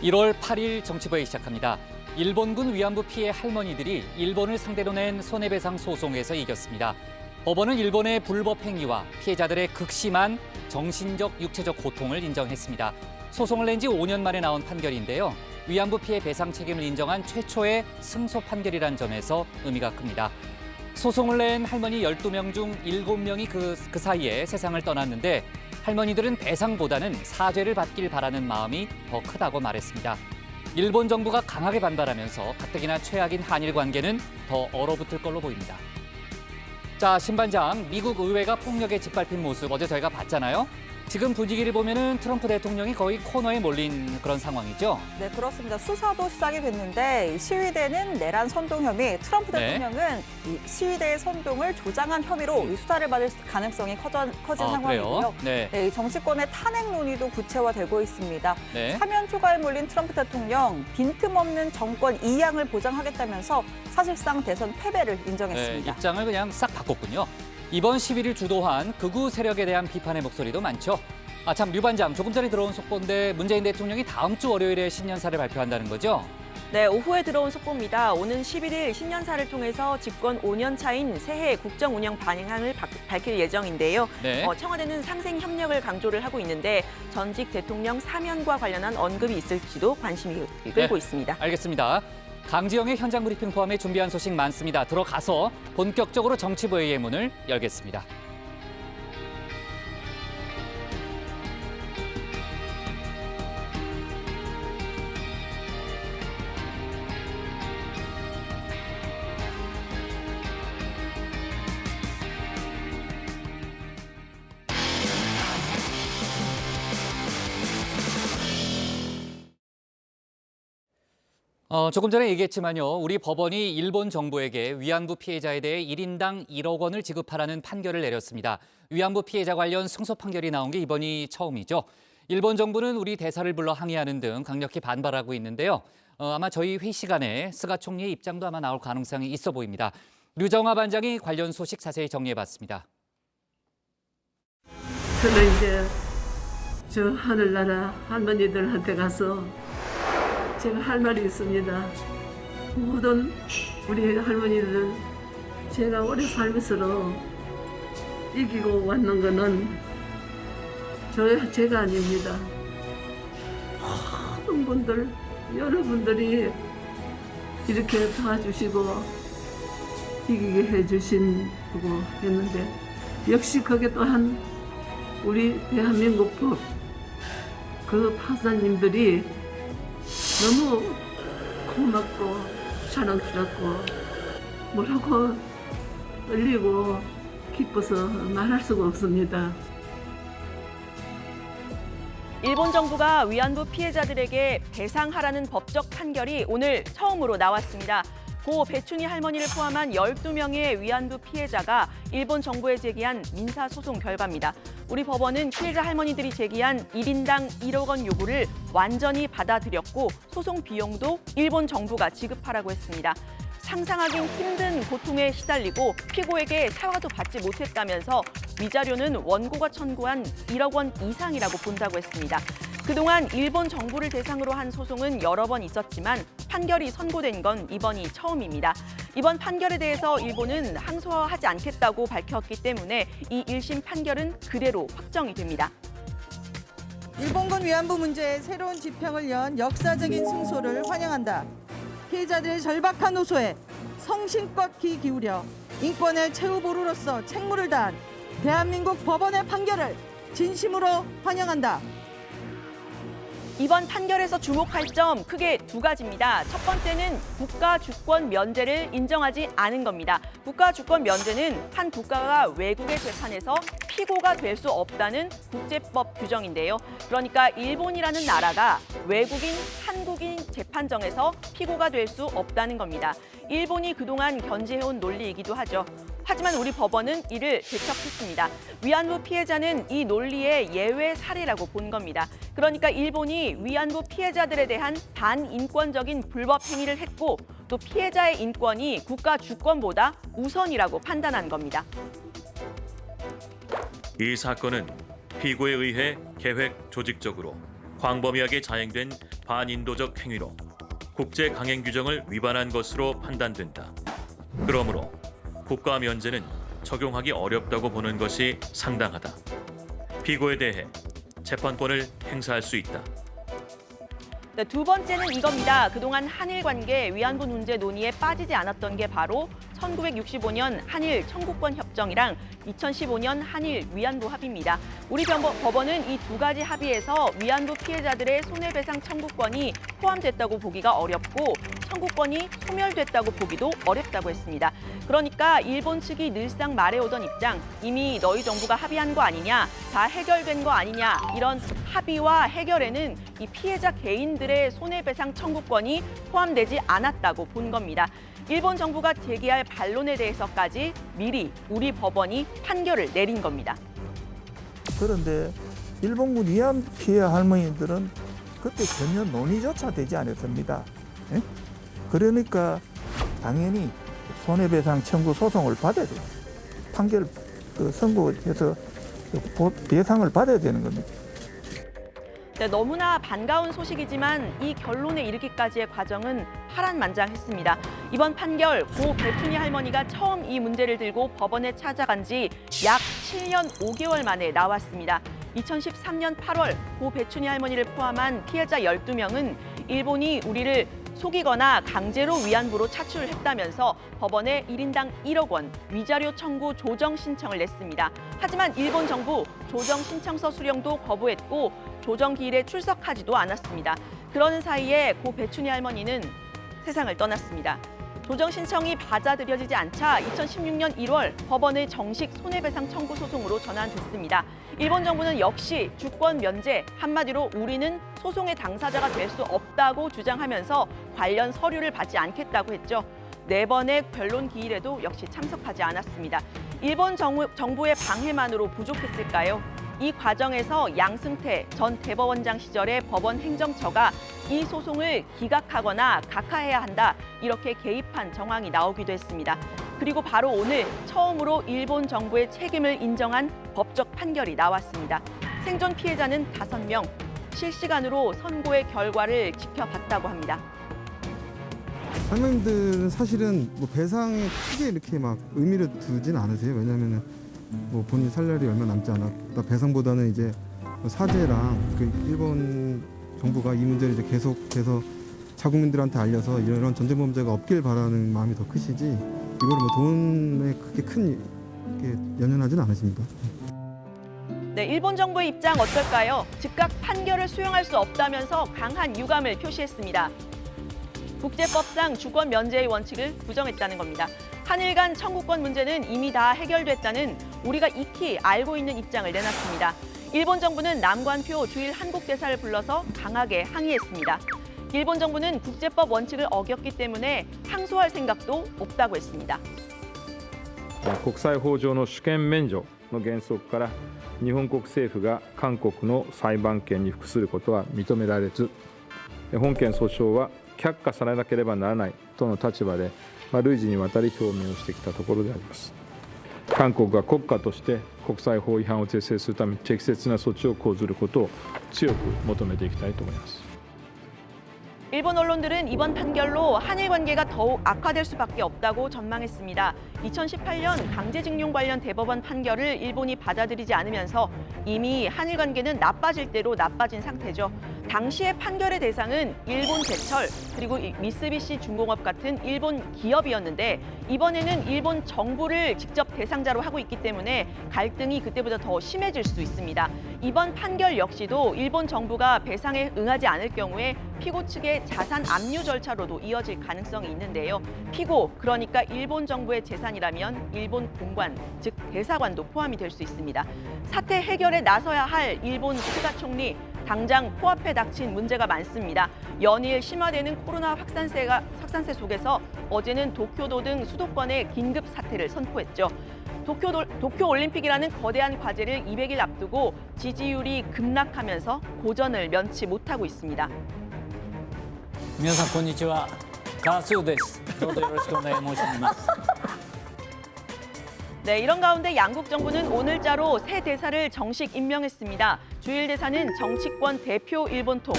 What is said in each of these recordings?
1월 8일 정치부에 시작합니다. 일본군 위안부 피해 할머니들이 일본을 상대로 낸 손해배상 소송에서 이겼습니다. 법원은 일본의 불법 행위와 피해자들의 극심한 정신적, 육체적 고통을 인정했습니다. 소송을 낸 지 5년 만에 나온 판결인데요. 위안부 피해 배상 책임을 인정한 최초의 승소 판결이란 점에서 의미가 큽니다. 소송을 낸 할머니 12명 중 7명이 그 사이에 세상을 떠났는데 할머니들은 배상보다는 사죄를 받길 바라는 마음이 더 크다고 말했습니다. 일본 정부가 강하게 반발하면서 가뜩이나 최악인 한일 관계는 더 얼어붙을 걸로 보입니다. 자, 신반장, 미국 의회가 폭력에 짓밟힌 모습 어제 저희가 봤잖아요. 지금 분위기를 보면은 트럼프 대통령이 거의 코너에 몰린 그런 상황이죠. 네, 그렇습니다. 수사도 시작이 됐는데 시위대는 내란 선동 혐의, 트럼프 대통령은 이 시위대의 선동을 조장한 혐의로 이 수사를 받을 가능성이 커진 상황이고요. 네. 이 정치권의 탄핵 논의도 구체화되고 있습니다. 네. 사면 초과에 몰린 트럼프 대통령, 빈틈없는 정권 이양을 보장하겠다면서 사실상 대선 패배를 인정했습니다. 입장을 그냥 싹 바꿨군요. 이번 시위를 주도한 극우 세력에 대한 비판의 목소리도 많죠. 참, 류 반장, 조금 전에 들어온 속보인데 문재인 대통령이 다음 주 월요일에 신년사를 발표한다는 거죠? 네, 오후에 들어온 속보입니다. 오는 11일 신년사를 통해서 집권 5년 차인 새해 국정 운영 방향을 밝힐 예정인데요. 네. 청와대는 상생 협력을 강조를 하고 있는데 전직 대통령 사면과 관련한 언급이 있을지도 관심이 끌고 있습니다. 알겠습니다. 강지영의 현장 브리핑 포함해 준비한 소식 많습니다. 들어가서 본격적으로 정치부의 문을 열겠습니다. 조금 전에 얘기했지만요. 우리 법원이 일본 정부에게 위안부 피해자에 대해 1인당 1억 원을 지급하라는 판결을 내렸습니다. 위안부 피해자 관련 승소 판결이 나온 게 이번이 처음이죠. 일본 정부는 우리 대사를 불러 항의하는 등 강력히 반발하고 있는데요. 아마 저희 회의 시간에 스가 총리의 입장도 아마 나올 가능성이 있어 보입니다. 류정화 반장이 관련 소식 자세히 정리해봤습니다. 저는 이제 저 하늘나라 할머니들한테 가서 제가 할 말이 있습니다. 모든 우리 할머니들은 제가 오래 살면서 이기고 왔는 거는 제가 아닙니다. 모든 분들, 여러분들이 이렇게 도와주시고 이기게 해주신 거고 했는데 역시 그게 또한 우리 대한민국 법 그 판사님들이 너무 고맙고 사랑스럽고 뭐라고 떨리고 기뻐서 말할 수가 없습니다. 일본 정부가 위안부 피해자들에게 배상하라는 법적 판결이 오늘 처음으로 나왔습니다. 고 배춘희 할머니를 포함한 12명의 위안부 피해자가 일본 정부에 제기한 민사소송 결과입니다. 우리 법원은 피해자 할머니들이 제기한 1인당 1억 원 요구를 완전히 받아들였고 소송 비용도 일본 정부가 지급하라고 했습니다. 상상하기 힘든 고통에 시달리고 피고에게 사과도 받지 못했다면서 위자료는 원고가 청구한 1억 원 이상이라고 본다고 했습니다. 그동안 일본 정부를 대상으로 한 소송은 여러 번 있었지만 판결이 선고된 건 이번이 처음입니다. 이번 판결에 대해서 일본은 항소하지 않겠다고 밝혔기 때문에 이 1심 판결은 그대로 확정이 됩니다. 일본군 위안부 문제에 새로운 지평을 연 역사적인 승소를 환영한다. 피해자들의 절박한 호소에 성심껏 귀 기울여 인권의 최후보루로서 책무를 다한 대한민국 법원의 판결을 진심으로 환영한다. 이번 판결에서 주목할 점 크게 두 가지입니다. 첫 번째는 국가 주권 면제를 인정하지 않은 겁니다. 국가 주권 면제는 한 국가가 외국의 재판에서 피고가 될 수 없다는 국제법 규정인데요. 그러니까 일본이라는 나라가 외국인, 한국인 재판정에서 피고가 될 수 없다는 겁니다. 일본이 그동안 견지해온 논리이기도 하죠. 하지만 우리 법원은 이를 배척했습니다. 위안부 피해자는 이 논리의 예외 사례라고 본 겁니다. 그러니까 일본이 위안부 피해자들에 대한 반인권적인 불법 행위를 했고 또 피해자의 인권이 국가 주권보다 우선이라고 판단한 겁니다. 이 사건은 피고에 의해 계획 조직적으로 광범위하게 자행된 반인도적 행위로 국제 강행 규정을 위반한 것으로 판단된다. 그러므로 국가 면제는 적용하기 어렵다고 보는 것이 상당하다. 피고에 대해 재판권을 행사할 수 있다. 네, 두 번째는 이겁니다. 그동안 한일 관계 위안부 문제 논의에 빠지지 않았던 게 바로 1965년 한일 청구권 협정이랑 2015년 한일 위안부 합의입니다. 우리 법원은 이 두 가지 합의에서 위안부 피해자들의 손해배상 청구권이 포함됐다고 보기가 어렵고 청구권이 소멸됐다고 보기도 어렵다고 했습니다. 그러니까 일본 측이 늘상 말해오던 입장, 이미 너희 정부가 합의한 거 아니냐, 다 해결된 거 아니냐, 이런 합의와 해결에는 이 피해자 개인들의 손해배상 청구권이 포함되지 않았다고 본 겁니다. 일본 정부가 제기할 반론에 대해서까지 미리 우리 법원이 판결을 내린 겁니다. 그런데 일본군 위안부 피해 할머니들은 그때 전혀 논의조차 되지 않았습니다. 예? 그러니까 당연히 손해배상 청구 소송을 받아야 돼요. 판결 선고해서 배상을 받아야 되는 겁니다. 네, 너무나 반가운 소식이지만 이 결론에 이르기까지의 과정은 파란만장했습니다. 이번 판결, 고 배춘희 할머니가 처음 이 문제를 들고 법원에 찾아간 지 약 7년 5개월 만에 나왔습니다. 2013년 8월 고 배춘희 할머니를 포함한 피해자 12명은 일본이 우리를 속이거나 강제로 위안부로 차출했다면서 법원에 1인당 1억 원 위자료 청구 조정 신청을 냈습니다. 하지만 일본 정부 조정 신청서 수령도 거부했고 조정 기일에 출석하지도 않았습니다. 그러는 사이에 고 배춘희 할머니는 세상을 떠났습니다. 조정 신청이 받아들여지지 않자 2016년 1월 법원의 정식 손해배상 청구 소송으로 전환됐습니다. 일본 정부는 역시 주권 면제, 한마디로 우리는 소송의 당사자가 될 수 없다고 주장하면서 관련 서류를 받지 않겠다고 했죠. 4번의 변론 기일에도 역시 참석하지 않았습니다. 일본 정부의 방해만으로 부족했을까요? 이 과정에서 양승태 전 대법원장 시절의 법원 행정처가 이 소송을 기각하거나 각하해야 한다, 이렇게 개입한 정황이 나오기도 했습니다. 그리고 바로 오늘 처음으로 일본 정부의 책임을 인정한 법적 판결이 나왔습니다. 생존 피해자는 5명, 실시간으로 선고의 결과를 지켜봤다고 합니다. 할머님들은 사실은 뭐 배상에 크게 이렇게 막 의미를 두진 않으세요. 왜냐하면은 뭐 본인 살 날이 얼마 남지 않았다. 배상보다는 이제 사죄랑 그 일본 정부가 이 문제를 이제 계속해서 자국민들한테 알려서 이런 전쟁 범죄가 없길 바라는 마음이 더 크시지, 이걸 뭐 돈에 그렇게 큰 연연하진 않으십니다. 네, 일본 정부의 입장 어떨까요? 즉각 판결을 수용할 수 없다면서 강한 유감을 표시했습니다. 국제법상 주권 면제의 원칙을 부정했다는 겁니다. 한일 간 청구권 문제는 이미 다 해결됐다는 우리가 익히 알고 있는 입장을 내놨습니다. 일본 정부는 남관표 주일 한국 대사를 불러서 강하게 항의했습니다. 일본 정부는 국제법 원칙을 어겼기 때문에 항소할 생각도 없다고 했습니다. 国際法上の主権免除の原則から日本国政府が韓国の裁判権に服することは認められず、本件訴訟は却下されなければならないとの立場で累次にわたり表明をしてきたところであります。韓国が国家として国際法違反を是正するために適切な措置を講ずることを強く求めていきたいと思います。 일본 언론들은 이번 판결로 한일 관계가 더욱 악화될 수밖에 없다고 전망했습니다. 2018년 강제징용 관련 대법원 판결을 일본이 받아들이지 않으면서 이미 한일 관계는 나빠질 대로 나빠진 상태죠. 당시의 판결의 대상은 일본 제철 그리고 미쓰비시 중공업 같은 일본 기업이었는데 이번에는 일본 정부를 직접 대상자로 하고 있기 때문에 갈등이 그때보다 더 심해질 수 있습니다. 이번 판결 역시도 일본 정부가 배상에 응하지 않을 경우에 피고 측의 자산 압류 절차로도 이어질 가능성이 있는데요. 피고, 그러니까 일본 정부의 재산이라면 일본 공관, 즉 대사관도 포함이 될 수 있습니다. 사태 해결에 나서야 할 일본 스가 총리, 당장 코앞에 닥친 문제가 많습니다. 연일 심화되는 코로나 확산세 속에서 어제는 도쿄도 등 수도권에 긴급 사태를 선포했죠. 도쿄올림픽이라는 거대한 과제를 200일 앞두고 지지율이 급락하면서 고전을 면치 못하고 있습니다. 皆さんこんにちは。カースーです。どうぞよろしくお願い申し上げます。 네, 이런 가운데 양국 정부는 오늘자로 새 대사를 정식 임명했습니다. 주일 대사는 정치권 대표 일본통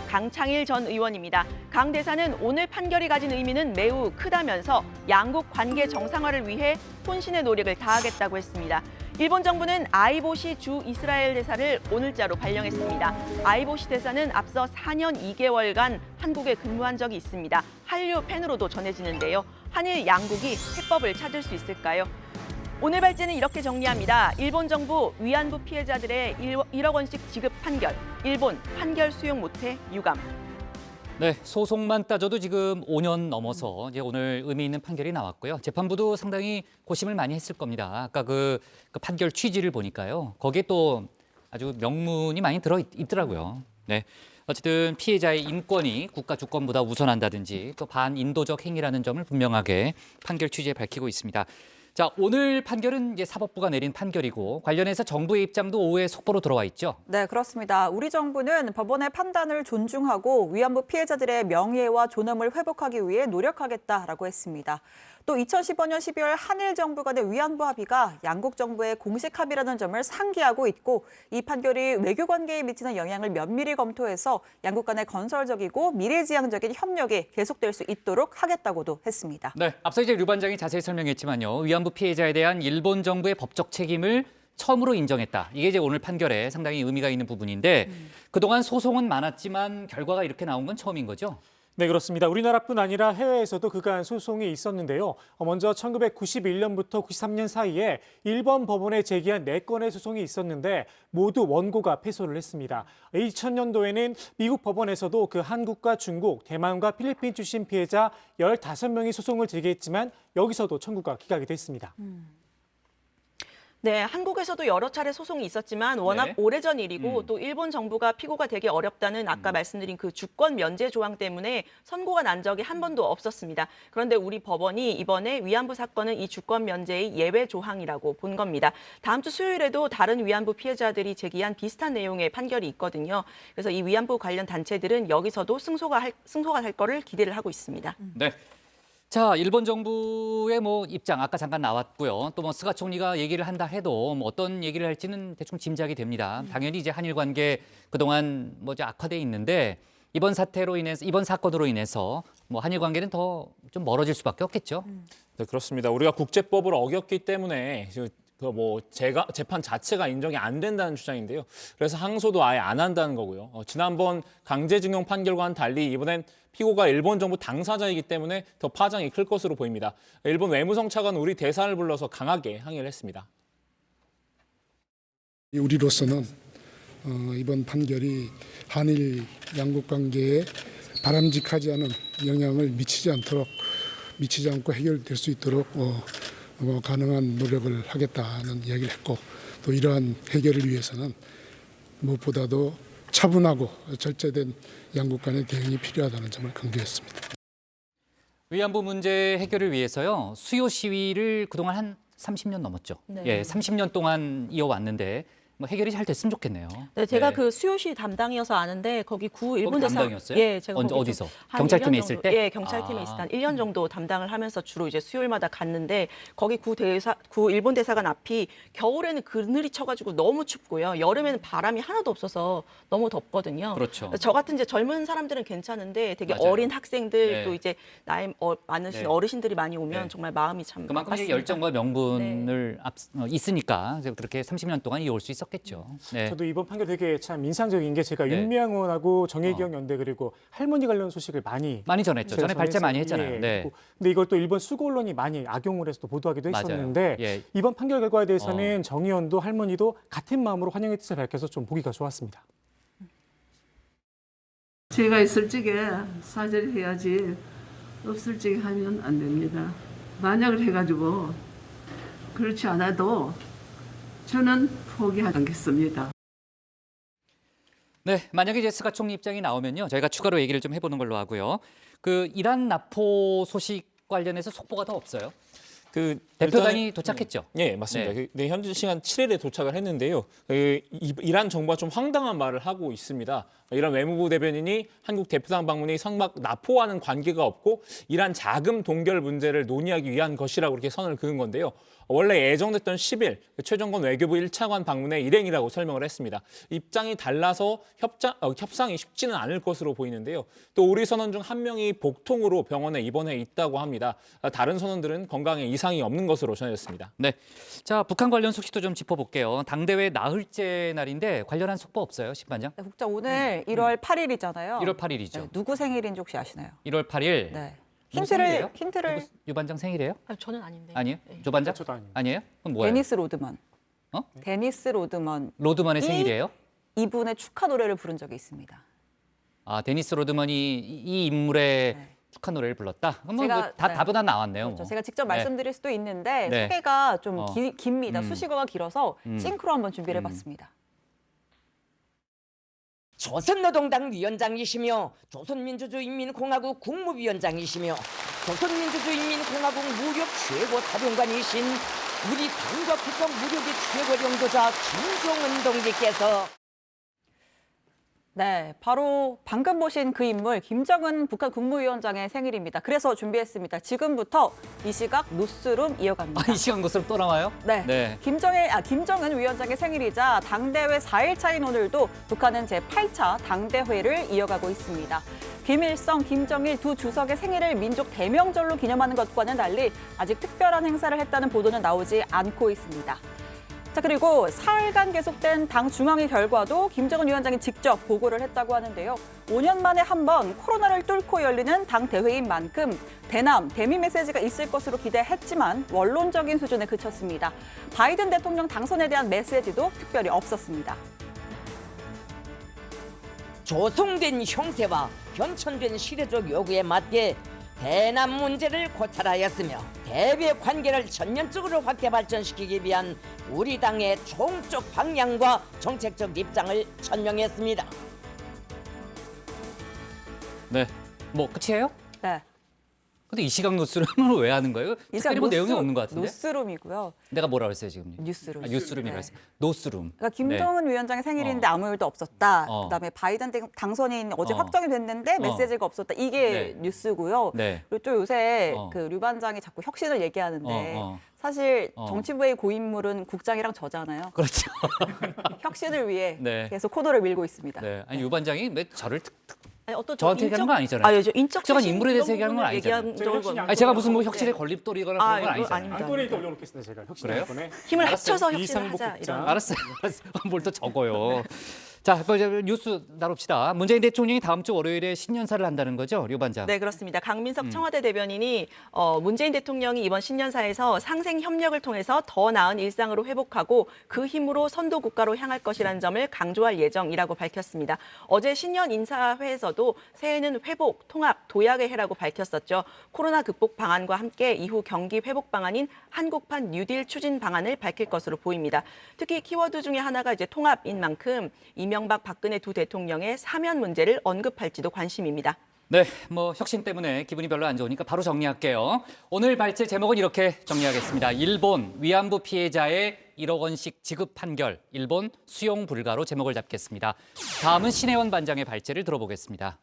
강창일 전 의원입니다. 강 대사는 오늘 판결이 가진 의미는 매우 크다면서 양국 관계 정상화를 위해 혼신의 노력을 다하겠다고 했습니다. 일본 정부는 아이보시 주 이스라엘 대사를 오늘자로 발령했습니다. 아이보시 대사는 앞서 4년 2개월간 한국에 근무한 적이 있습니다. 한류 팬으로도 전해지는데요. 한일 양국이 해법을 찾을 수 있을까요? 오늘 발제는 이렇게 정리합니다. 일본 정부 위안부 피해자들의 1억 원씩 지급 판결. 일본 판결 수용 못해 유감. 네, 소송만 따져도 지금 5년 넘어서 이제 오늘 의미 있는 판결이 나왔고요. 재판부도 상당히 고심을 많이 했을 겁니다. 아까 그 판결 취지를 보니까요. 거기에 또 아주 명문이 많이 들어있더라고요. 네. 어쨌든 피해자의 인권이 국가 주권보다 우선한다든지 또 반인도적 행위라는 점을 분명하게 판결 취지에 밝히고 있습니다. 자, 오늘 판결은 이제 사법부가 내린 판결이고 관련해서 정부의 입장도 오후에 속보로 들어와 있죠. 네, 그렇습니다. 우리 정부는 법원의 판단을 존중하고 위안부 피해자들의 명예와 존엄을 회복하기 위해 노력하겠다라고 했습니다. 또 2015년 12월 한일 정부 간의 위안부 합의가 양국 정부의 공식 합의라는 점을 상기하고 있고 이 판결이 외교 관계에 미치는 영향을 면밀히 검토해서 양국 간의 건설적이고 미래지향적인 협력이 계속될 수 있도록 하겠다고도 했습니다. 네, 앞서 이제 류 반장이 자세히 설명했지만요. 위안부 피해자에 대한 일본 정부의 법적 책임을 처음으로 인정했다. 이게 이제 오늘 판결에 상당히 의미가 있는 부분인데 그동안 소송은 많았지만 결과가 이렇게 나온 건 처음인 거죠? 네, 그렇습니다. 우리나라뿐 아니라 해외에서도 그간 소송이 있었는데요. 먼저 1991년부터 93년 사이에 일본 법원에 제기한 4건의 소송이 있었는데 모두 원고가 패소를 했습니다. 2000년도에는 미국 법원에서도 그 한국과 중국, 대만과 필리핀 출신 피해자 15명이 소송을 제기했지만 여기서도 청구가 기각이 됐습니다. 네, 한국에서도 여러 차례 소송이 있었지만 워낙 네. 오래전 일이고 또 일본 정부가 피고가 되기 어렵다는 아까 말씀드린 그 주권 면제 조항 때문에 선고가 난 적이 한 번도 없었습니다. 그런데 우리 법원이 이번에 위안부 사건은 이 주권 면제의 예외 조항이라고 본 겁니다. 다음 주 수요일에도 다른 위안부 피해자들이 제기한 비슷한 내용의 판결이 있거든요. 그래서 이 위안부 관련 단체들은 여기서도 승소가 할 거를 기대를 하고 있습니다. 네. 자, 일본 정부의 입장 아까 잠깐 나왔고요. 또 스가 총리가 얘기를 한다 해도 어떤 얘기를 할지는 대충 짐작이 됩니다. 당연히 이제 한일 관계 그동안 이제 악화돼 있는데 이번 사건으로 인해서 한일 관계는 더 좀 멀어질 수밖에 없겠죠. 네, 그렇습니다. 우리가 국제법을 어겼기 때문에 재판 자체가 인정이 안 된다는 주장인데요. 그래서 항소도 아예 안 한다는 거고요. 지난번 강제징용 판결과는 달리 이번엔 피고가 일본 정부 당사자이기 때문에 더 파장이 클 것으로 보입니다. 일본 외무성 차관 우리 대사를 불러서 강하게 항의를 했습니다. 우리로서는 이번 판결이 한일 양국 관계에 바람직하지 않은 영향을 미치지 않고 해결될 수 있도록 가능한 노력을 하겠다는 이야기를 했고 또 이러한 해결을 위해서는 무엇보다도 차분하고 절제된 양국 간의 대응이 필요하다는 점을 강조했습니다. 위안부 문제 해결을 위해서요. 수요 시위를 그동안 한 30년 넘었죠. 네. 예, 30년 동안 이어왔는데 해결이 잘 됐으면 좋겠네요. 네, 제가 네. 그 수요시 담당이어서 아는데 거기 구 일본 대사 담당이었어요? 예, 제가 어디서? 한 경찰팀에 1년 있을 정도, 때? 예, 경찰팀에 있을 때 한 1년 정도 담당을 하면서 주로 이제 수요일마다 갔는데 거기 구 일본 대사관 앞이 겨울에는 그늘이 쳐가지고 너무 춥고요. 여름에는 바람이 하나도 없어서 너무 덥거든요. 그렇죠. 저 같은 이제 젊은 사람들은 괜찮은데 되게 맞아요. 어린 학생들 네. 또 이제 나이 많으신 네. 어르신들이 많이 오면 네. 정말 마음이 참 그만큼 이제 아팠습니다. 열정과 명분을 있으니까 그렇게 30년 동안 이어올 수 있었겠죠. 네. 저도 이번 판결 되게 참 인상적인 게 제가 네. 윤미향 의원하고 정혜경 연대 그리고 할머니 관련 소식을 많이 전했죠. 전에 발제 많이 했잖아요. 예, 네. 근데 이걸 또 일본 수고 언론이 많이 악용을 해서 또 보도하기도 맞아요. 했었는데 예. 이번 판결 결과에 대해서는 정 의원도 할머니도 같은 마음으로 환영의 뜻을 밝혀서 좀 보기가 좋았습니다. 제가 있을 적에 사죄를 해야지 없을 적에 하면 안 됩니다. 만약을 해가지고 그렇지 않아도 저는 포기하지 않겠습니다. 네, 만약에 이제 스가 총리 입장이 나오면요, 저희가 추가로 얘기를 좀 해보는 걸로 하고요. 그 이란 납포 소식 관련해서 속보가 더 없어요. 대표단이 도착했죠. 네, 맞습니다. 네. 현지 시간 7일에 도착을 했는데요. 이란 정부가 좀 황당한 말을 하고 있습니다. 이런 외무부 대변인이 한국 대표단 방문이 성막 납포와는 관계가 없고 이란 자금 동결 문제를 논의하기 위한 것이라고 이렇게 선을 그은 건데요. 원래 예정됐던 10일 최정건 외교부 1차관 방문의 일행이라고 설명을 했습니다. 입장이 달라서 협상이 쉽지는 않을 것으로 보이는데요. 또 우리 선원 중 한 명이 복통으로 병원에 입원해 있다고 합니다. 다른 선원들은 건강에 이상이 없는 것으로 전해졌습니다. 네, 자 북한 관련 소식도 좀 짚어볼게요. 당대회 나흘째 날인데 관련한 속보 없어요, 심반장? 네, 국장 오늘 1월 8일이잖아요. 1월 8일이죠. 네, 누구 생일인지 혹시 아시나요? 1월 8일. 네. 누구 생일이에요? 힌트를 유 반장 생일이에요? 저는 아닌데. 아니에요? 조 반장? 저도 아니에요. 아니에요? 그럼 뭐예요? 데니스 로드먼. 어? 데니스 로드먼. 로드만의 생일이에요? 이분의 축하 노래를 부른 적이 있습니다. 아, 데니스 로드만이 이 인물의 네. 축하 노래를 불렀다? 그럼 뭐 제가- 다 네. 답은 다 나왔네요. 그렇죠. 뭐. 제가 직접 네. 말씀드릴 수도 있는데 네. 소개가 좀 깁니다. 음. 수식어가 길어서 싱크로 한번 준비를 해봤습니다. 조선노동당 위원장이시며 조선민주주의인민공화국 국무위원장이시며 조선민주주의인민공화국 무력 최고 사령관이신 우리 당과 국가 무력의 최고領導자 김정은 동지께서 네, 바로 방금 보신 그 인물 김정은 북한 국무위원장의 생일입니다. 그래서 준비했습니다. 지금부터 이 시각 뉴스룸 이어갑니다. 아, 이 시간 것으로 또 나와요? 네. 김정은 위원장의 생일이자 당대회 4일차인 오늘도 북한은 제8차 당대회를 이어가고 있습니다. 김일성, 김정일 두 주석의 생일을 민족 대명절로 기념하는 것과는 달리 아직 특별한 행사를 했다는 보도는 나오지 않고 있습니다. 자, 그리고 사흘간 계속된 당 중앙위 결과도 김정은 위원장이 직접 보고를 했다고 하는데요. 5년 만에 한 번 코로나를 뚫고 열리는 당 대회인 만큼 대남, 대미 메시지가 있을 것으로 기대했지만 원론적인 수준에 그쳤습니다. 바이든 대통령 당선에 대한 메시지도 특별히 없었습니다. 조성된 형세와 변천된 시대적 요구에 맞게 대남 문제를 고찰하였으며 대외 관계를 전면적으로 확대 발전시키기 위한 우리 당의 총적 방향과 정책적 입장을 천명했습니다. 네. 뭐 끝이에요? 네. 근데 이 시각 뉴스룸을 왜 하는 거예요? 이 시각 특별히 뭐 내용이 없는 것 같은데? 뉴스룸이고요. 내가 뭐라 그랬어요 지금? 뉴스룸. 아, 뉴스룸이라 네. 했어요. 노스룸. 그러니까 김정은 위원장의 생일인데 아무 일도 없었다. 그다음에 바이든 당선인 어제 확정이 됐는데 메시지가 없었다. 이게 뉴스고요. 네. 그리고 또 요새 그 류 반장이 자꾸 혁신을 얘기하는데 사실 정치부의 고인물은 국장이랑 저잖아요. 그렇죠. 혁신을 위해 네. 계속 코너를 밀고 있습니다. 네. 아니 유 반장이 왜 저를 아니, 어떤 저한테 얘기하는 거 아니잖아요. 저 인적 특정한 최신 인물에 대해서 이런 얘기하는 건 부분을 아니잖아요. 얘기한 적은 혁신이 아니 제가 무슨 뭐 혁신의 걸림돌이거나 그런 건 이거 아니잖아요. 아닙니다. 안건에 또 올려놓겠습니다. 제가 혁신 그래요? 안건에. 힘을 알았어요. 합쳐서 혁신을 이상복 하자 국장. 이런. 알았어요. 뭘 또 적어요. 자, 이제 뉴스 다룹시다. 문재인 대통령이 다음 주 월요일에 신년사를 한다는 거죠, 류 반장? 네, 그렇습니다. 강민석 청와대 대변인이 문재인 대통령이 이번 신년사에서 상생 협력을 통해서 더 나은 일상으로 회복하고 그 힘으로 선도 국가로 향할 것이라는 점을 강조할 예정이라고 밝혔습니다. 어제 신년 인사회에서도 새해는 회복, 통합, 도약의 해라고 밝혔었죠. 코로나 극복 방안과 함께 이후 경기 회복 방안인 한국판 뉴딜 추진 방안을 밝힐 것으로 보입니다. 특히 키워드 중에 하나가 이제 통합인 만큼 이명박, 박근혜 두 대통령의 사면 문제를 언급할지도 관심입니다. 네, 뭐 혁신 때문에 기분이 별로 안 좋으니까 바로 정리할게요. 오늘 발제 제목은 이렇게 정리하겠습니다. 일본 위안부 피해자의 1억 원씩 지급 판결, 일본 수용 불가로 제목을 잡겠습니다. 다음은 신혜원 반장의 발제를 들어보겠습니다.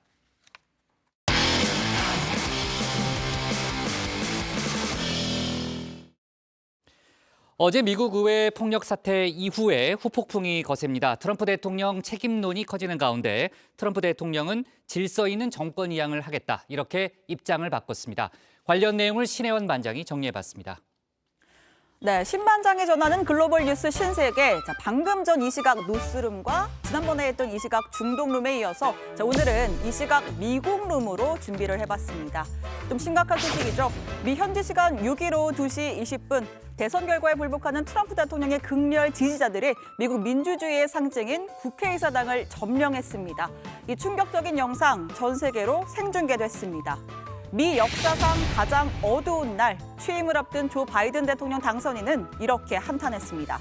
어제 미국 의회 폭력 사태 이후에 후폭풍이 거셉니다. 트럼프 대통령 책임론이 커지는 가운데 트럼프 대통령은 질서 있는 정권 이양을 하겠다. 이렇게 입장을 바꿨습니다. 관련 내용을 신혜원 반장이 정리해봤습니다. 네, 신반장이 전하는 글로벌 뉴스 신세계. 자, 방금 전 이 시각 뉴스룸과 지난번에 했던 이 시각 중동룸에 이어서 자, 오늘은 이 시각 미국룸으로 준비를 해봤습니다. 좀 심각한 소식이죠. 미 현지 시간 6일 오후 2시 20분 대선 결과에 불복하는 트럼프 대통령의 극렬 지지자들이 미국 민주주의의 상징인 국회의사당을 점령했습니다. 이 충격적인 영상 전 세계로 생중계됐습니다. 미 역사상 가장 어두운 날, 취임을 앞둔 조 바이든 대통령 당선인은 이렇게 한탄했습니다.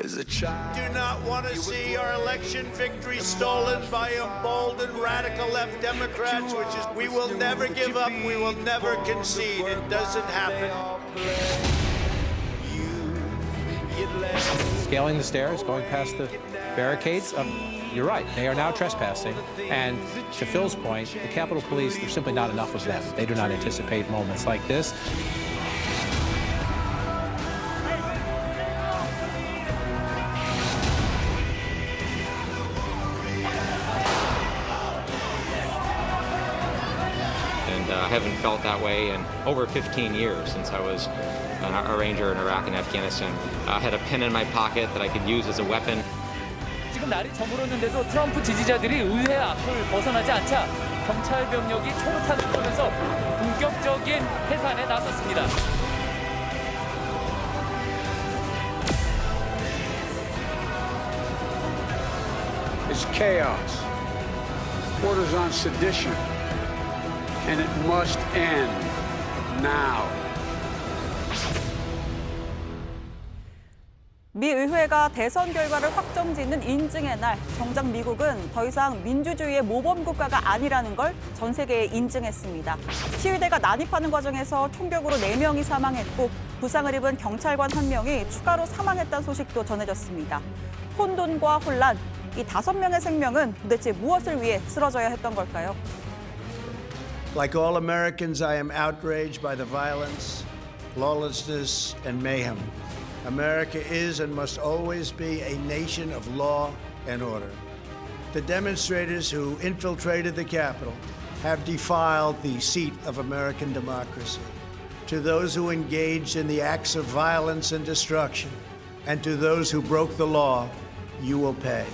Do not want to see our election victory stolen by emboldened radical left Democrats, which is, we will never give up, we will never concede. It doesn't happen. scaling the stairs, going past the barricades. You're right, they are now trespassing. And to Phil's point, the Capitol Police, there's simply not enough of them. They do not anticipate moments like this. I haven't felt that way in over 15 years since I was a ranger in Iraq and Afghanistan. I had a pen in my pocket that I could use as a weapon. 지금 날이 저물었는데도 트럼프 지지자들이 의회 앞을 벗어나지 않자 경찰 병력이 초록탄을 쏘면서 본격적인 해산에 나섰습니다. It's chaos. Orders on sedition. And it must end now. 미 의회가 대선 결과를 확정짓는 인증의 날, 정작 미국은 더 이상 민주주의의 모범 국가가 아니라는 걸 전 세계에 인증했습니다. 시위대가 난입하는 과정에서 총격으로 4명이 사망했고 부상을 입은 경찰관 1명이 추가로 사망했다는 소식도 전해졌습니다. 혼돈과 혼란, 이 5명의 생명은 도대체 무엇을 위해 쓰러져야 했던 걸까요? Like all Americans, I am outraged by the violence, lawlessness, and mayhem. America is and must always be a nation of law and order. The demonstrators who infiltrated the Capitol have defiled the seat of American democracy. To those who engaged in the acts of violence and destruction, and to those who broke the law, you will pay.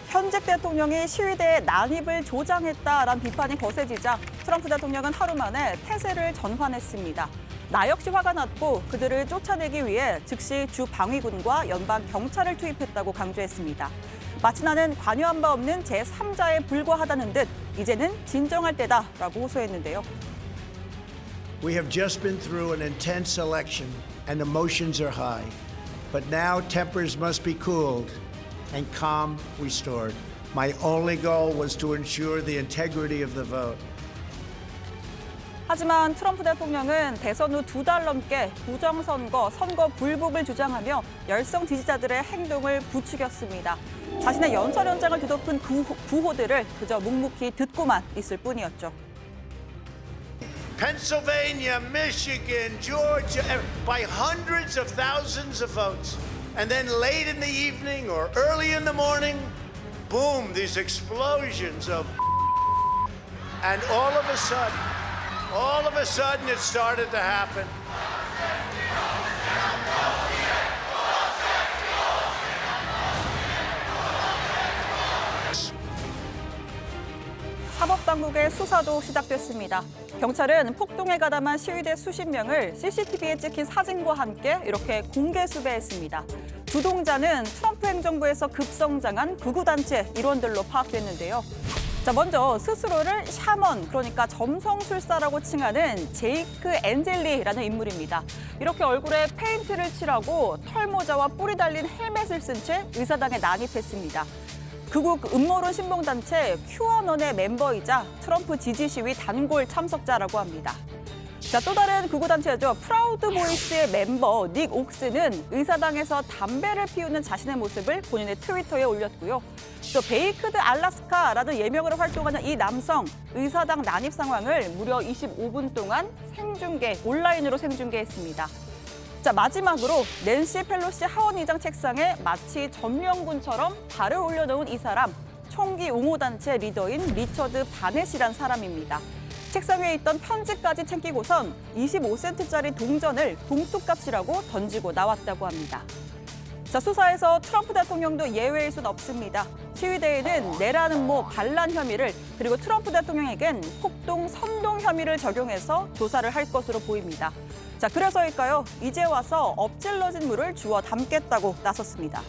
현직 대통령이 시위대의 난입을 조장했다라는 비판이 거세지자 트럼프 대통령은 하루 만에 태세를 전환했습니다. 나 역시 화가 났고 그들을 쫓아내기 위해 즉시 주 방위군과 연방 경찰을 투입했다고 강조했습니다. 마치 나는 관여한 바 없는 제3자에 불과하다는 듯 이제는 진정할 때다라고 호소했는데요. We have just been through an intense election and emotions are high. But now tempers must be cooled and calm restored. My only goal was to ensure the integrity of the vote. 하지만 트럼프 대통령은 대선 후 2달 넘게 부정선거, 선거 불복을 주장하며 열성 지지자들의 행동을 부추겼습니다. 자신의 연설 연장을 뒤덮은 구호들을 그저 묵묵히 듣고만 있을 뿐이었죠. Pennsylvania, Michigan, Georgia, by hundreds of thousands of votes. And then late in the evening or early in the morning, boom, these explosions of and all of a sudden it started to happen. 사법당국의 수사도 시작됐습니다. 경찰은 폭동에 가담한 시위대 수십 명을 CCTV에 찍힌 사진과 함께 이렇게 공개 수배했습니다. 주동자는 트럼프 행정부에서 급성장한 극우단체 일원들로 파악됐는데요. 자, 먼저 스스로를 샤먼, 그러니까 점성술사라고 칭하는 제이크 앤젤리라는 인물입니다. 이렇게 얼굴에 페인트를 칠하고 털모자와 뿔이 달린 헬멧을 쓴 채 의사당에 난입했습니다. 극우 음모론 신봉단체 QAnon의 멤버이자 트럼프 지지 시위 단골 참석자라고 합니다. 자, 또 다른 극우단체죠. 프라우드 보이스의 멤버 닉 옥스는 의사당에서 담배를 피우는 자신의 모습을 본인의 트위터에 올렸고요. 또 베이크드 알라스카라는 예명으로 활동하는 이 남성, 의사당 난입 상황을 무려 25분 동안 온라인으로 생중계했습니다. 자, 마지막으로 낸시 펠로시 하원의장 책상에 마치 점령군처럼 발을 올려놓은 이 사람, 총기 옹호단체 리더인 리처드 바넷이란 사람입니다. 책상 위에 있던 편지까지 챙기고선 25센트짜리 동전을 봉투값이라고 던지고 나왔다고 합니다. 자, 수사에서 트럼프 대통령도 예외일 순 없습니다. 시위대에는 내라는 모 반란 혐의를, 그리고 트럼프 대통령에겐 폭동 선동 혐의를 적용해서 조사를 할 것으로 보입니다. 자, 그래서일까요? 이제 와서 엎질러진 물을 주워 담겠다고 나섰습니다.